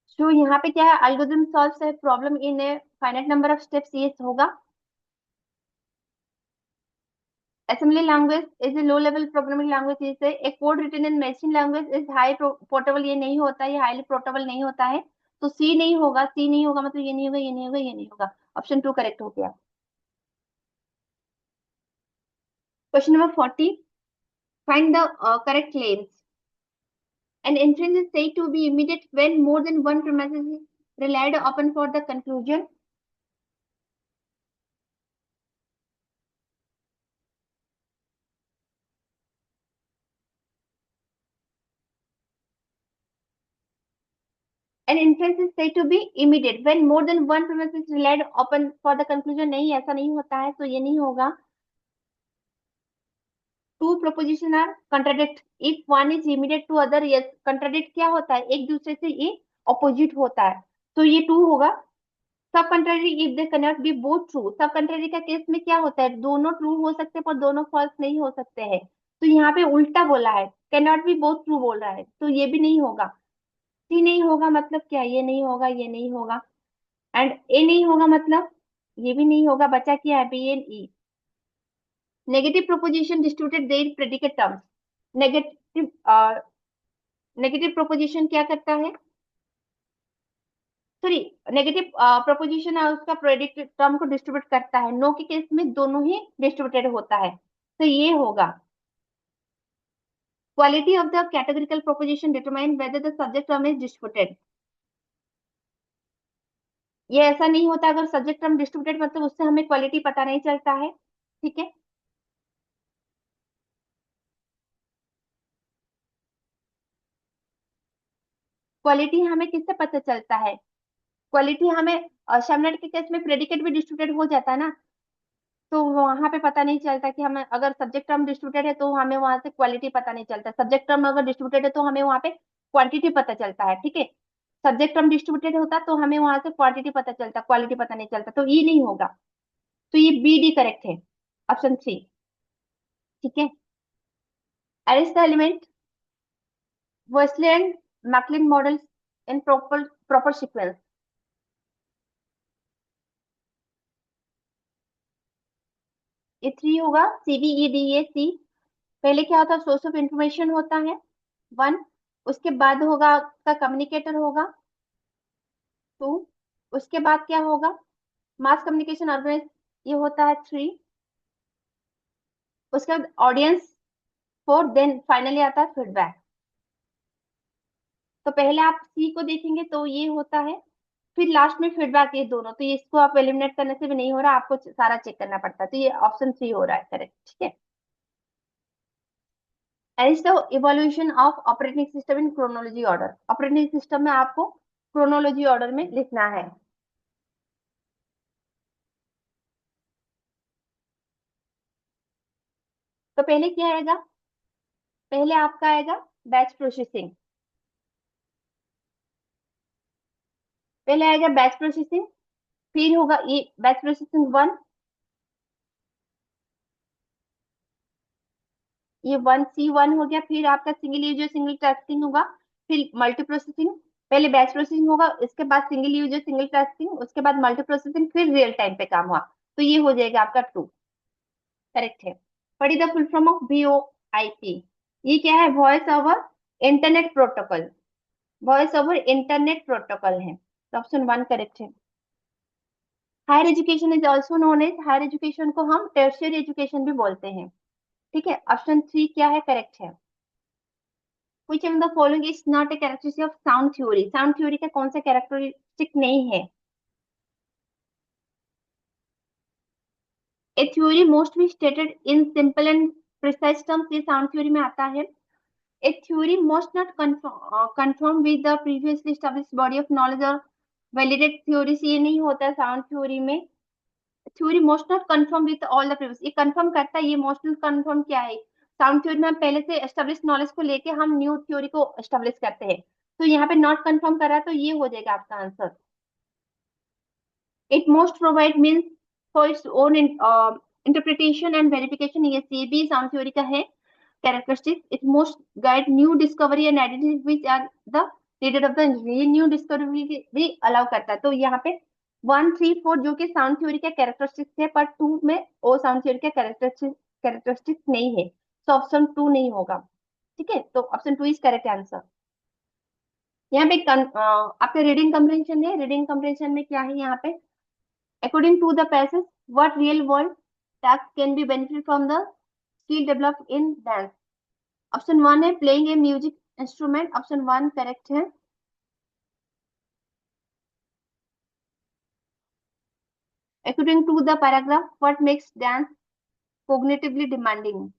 सो यहाँ पे क्या है, algorithm solves a problem in a finite number of steps, ये होगा। Assembly language is a low level programming language, is a code written in machine language is high portable, ये नहीं होता, ये highly portable नहीं होता है। तो सी नहीं होगा, सी नहीं होगा मतलब ये नहीं होगा, ये नहीं होगा, ये नहीं होगा। ऑप्शन 2 करेक्ट हो गया। Question number 40, find the correct claims। An inference is said to be immediate when more than one premise is relied upon for the conclusion। An inference is said to be immediate when more than one premise is relied upon for the conclusion। नहीं, ऐसा नहीं होता है, तो ये नहीं होगा। Two proposition are contradict if one is immediate to other। yes, contradict क्या होता है, एक दूसरे से ये opposite होता है, तो ये 2 होगा। सब contrary if they cannot be both true. सब कंट्रारी का केस में क्या होता है, दोनों ट्रू हो सकते हैं पर दोनों फॉल्स नहीं हो सकते हैं। तो यहाँ पे उल्टा बोला है, कैनॉट बी बोथ ट्रू बोल रहा है, तो ये भी नहीं होगा। सी नहीं होगा मतलब क्या, ये नहीं होगा, ये नहीं होगा, एंड ए नहीं होगा मतलब ये भी नहीं होगा, बचा क्या है, B and E. Negative proposition distributed their predicate terms. Negative negative proposition क्या करता है, सॉरी, नेगेटिव प्रोपोजिशन है उसका प्रेडिक्ट टर्म को डिस्ट्रीब्यूट करता है, नो के केस में दोनों ही डिस्ट्रीब्यूटेड होता है, तो ये होगा quality of the categorical proposition determine whether the subject term is distributed. ये ऐसा नहीं होता, अगर सब्जेक्ट टर्म डिस्ट्रीब्यूटेड मतलब उससे हमें क्वालिटी पता नहीं चलता है, ठीक है। क्वालिटी हमें किससे पता चलता है? क्वालिटी हमें शबनम के केस में प्रेडिकेट भी डिस्ट्रीब्यूटेड हो जाता है ना, तो वहां पे पता नहीं चलता कि हमें, अगर सब्जेक्ट टर्म डिस्ट्रीब्यूटेड है तो हमें वहां से क्वालिटी पता नहीं चलता, सब्जेक्ट टर्म अगर डिस्ट्रीब्यूटेड है तो हमें वहां पे क्वांटिटी पता चलता है, ठीक है। सब्जेक्ट टर्म डिस्ट्रीब्यूटेड होता तो हमें वहां से क्वांटिटी पता चलता, क्वालिटी पता नहीं चलता, तो ये नहीं होगा। तो ये बी डी करेक्ट है, ऑप्शन सी, ठीक है। अरेंज द एलिमेंट वर्सले and MacLean models in proper proper sequence. ये थ्री होगा, C B E D A सी। पहले क्या होता है, सोर्स ऑफ इंफॉर्मेशन होता है, वन। उसके बाद होगा आपका कम्युनिकेटर होगा, टू। उसके बाद क्या होगा, मास कम्युनिकेशन ऑर्गेनाइज, ये होता है थ्री। उसके बाद ऑडियंस, फोर। देन फाइनली आता है फीडबैक। तो पहले आप सी को देखेंगे तो ये होता है, फिर लास्ट में फीडबैक, ये दोनों, तो ये इसको आप एलिमिनेट करने से भी नहीं हो रहा, आपको सारा चेक करना पड़ता है, तो ये ऑप्शन सी हो रहा है करेक्ट, ठीक है। As the evolution of operating system in chronology order, operating system में आपको क्रोनोलॉजी ऑर्डर में लिखना है। तो पहले क्या आएगा, पहले आपका आएगा बैच प्रोसेसिंग, पहले आएगा बैच प्रोसेसिंग, फिर होगा ये बैच प्रोसेसिंग वन, ये वन सी वन हो गया, फिर आपका सिंगल यूजर सिंगल टास्किंग होगा, फिर मल्टी प्रोसेसिंग। पहले बैच प्रोसेसिंग होगा, इसके बाद सिंगल यूजर सिंगल टास्किंग, उसके बाद मल्टी प्रोसेसिंग, फिर रियल टाइम पे काम हुआ, तो ये हो जाएगा आपका टू, करेक्ट है। What is the full form of VoIP? ये क्या है, voice over internet protocol, voice over internet protocol है, तो ऑप्शन वन करेक्ट है। Higher education is also known as, higher education को हम टर्शियरी एजुकेशन भी बोलते हैं, ठीक है। ऑप्शन थ्री क्या है, करेक्ट है। Which among the following is not a characteristic of sound theory? Sound theory का कौन सा कैरेक्टरिस्टिक नहीं है? A theory most be stated in simple and precise terms, ये sound theory में आता है। A theory must not conform with the previously established body of knowledge or validate theory से, ये नहीं होता है sound theory में। Theory most not confirm with all the previous, ये कंफर्म करता है, ये मोस्ट नॉट कंफर्म क्या है, साउंड थ्योरी में हम पहले से एस्टेब्लिश नॉलेज को लेके हम न्यू थ्योरी को एस्टेब्लिश करते हैं, तो यहाँ पे नॉट कंफर्म कर रहा है, तो ये हो जाएगा आपका answer. It most provide means for its own interpretation and verification, ये भी साउंड थ्योरी का है characteristic. It most guide new discovery and identity which are the needed of the engineer, ये न्यू डिस्कवरी भी अलाउ करता है, तो यहाँ पे वन थ्री फोर जो कि साउंड थ्योरी का कैरेक्टरिस्टिक्स है, पर टू में वो साउंड थ्योरी का कैरेक्टरिस्टिक्स नहीं है, तो ऑप्शन टू नहीं होगा, ठीक है। तो option two is correct answer. यहाँ पे आपका रीडिंग कम्प्रेंशन है, रीडिंग कम्प्रेंशन में क्या है यहाँ पे, according to the passage what real world tasks can be benefited from the skill developed in dance? Option one है playing a music instrument, option one correct है। according to the paragraph what makes dance cognitively demanding?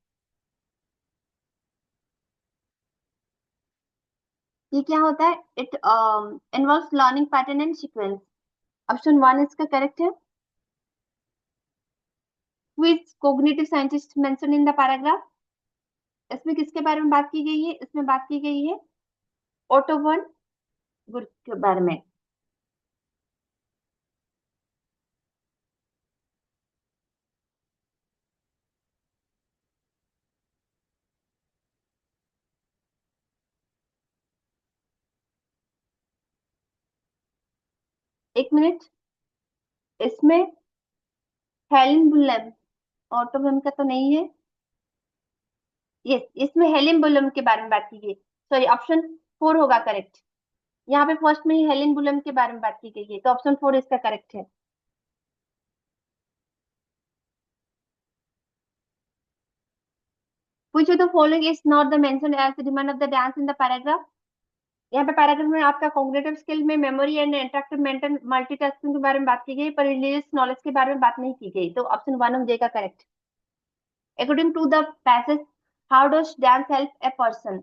ये क्या होता है, it involves learning pattern and sequence, option one इसका correct है। which cognitive scientist mentioned in the paragraph? इसमें किसके बारे में बात की गई है, इसमें बात की गई है ऑटो वन गुड के बारे में। एक मिनट, इसमें हेलन बुलम, ऑटोमेम का तो नहीं है, यस इसमें हेलन बुलम के बारे में बात की गई, सॉरी ऑप्शन फोर होगा करेक्ट, यहाँ पे फर्स्ट में ही हेलेन बुलम के बारे में बात की गई है, तो ऑप्शन 4 इसका करेक्ट है। Which of the following is not the mentioned as the demand of the dance in the paragraph? यहाँ पे पैराग्राफ में आपका कॉग्निटिव स्किल में memory and interactive mental multitasking के बारे में बात की गई, पर रिलीजियस नॉलेज के बारे में बात नहीं की गई, तो ऑप्शन 1 हो जाएगा correct. According to the passage, how does dance help a person?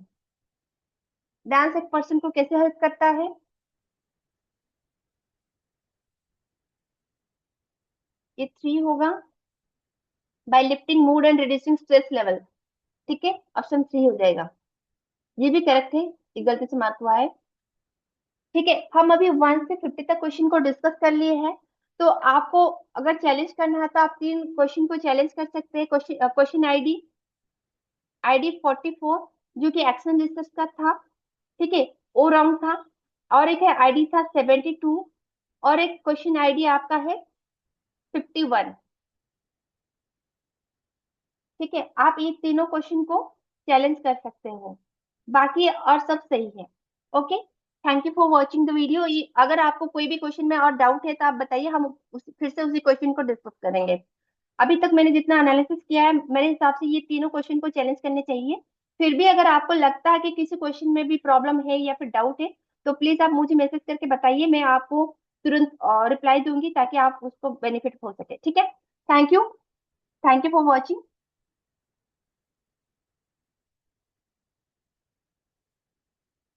Dance एक पर्सन को कैसे हेल्प करता है? ये 3 होगा। By lifting mood and reducing stress level. ठीक है, ऑप्शन 3 हो जाएगा। ये भी करेक्ट है, ये गलती से मार्क हुआ है। ठीक है, हम अभी 1 से 50 तक क्वेश्चन को डिस्कस कर लिए हैं। तो आपको अगर चैलेंज करना है तो आप 3 क्वेश्चन को चैलेंज कर सकते हैं। क्वेश्चन आईडी 44, जो कि एक्शन डिस्कस का था। ठीक है, वो रॉन्ग था। और एक है आईडी था 72, और एक क्वेश्चन आईडी आपका है 51। ठीक है, आप ये तीनों क्वेश्चन को चैलेंज कर सकते हो, बाकी और सब सही है। Okay, thank you for watching the video. अगर आपको कोई भी क्वेश्चन में और डाउट है तो आप बताइए, हम फिर से उसी क्वेश्चन को डिस्कस करेंगे। अभी तक मैंने जितना एनालिसिस किया है, मेरे हिसाब से ये तीनों क्वेश्चन को चैलेंज करने चाहिए। फिर भी अगर आपको लगता है कि किसी क्वेश्चन में भी प्रॉब्लम है या फिर डाउट है, तो प्लीज आप मुझे मैसेज करके बताइए, मैं आपको तुरंत रिप्लाई दूंगी ताकि आप उसको बेनिफिट हो सके। ठीक है, thank you. Thank you for watching.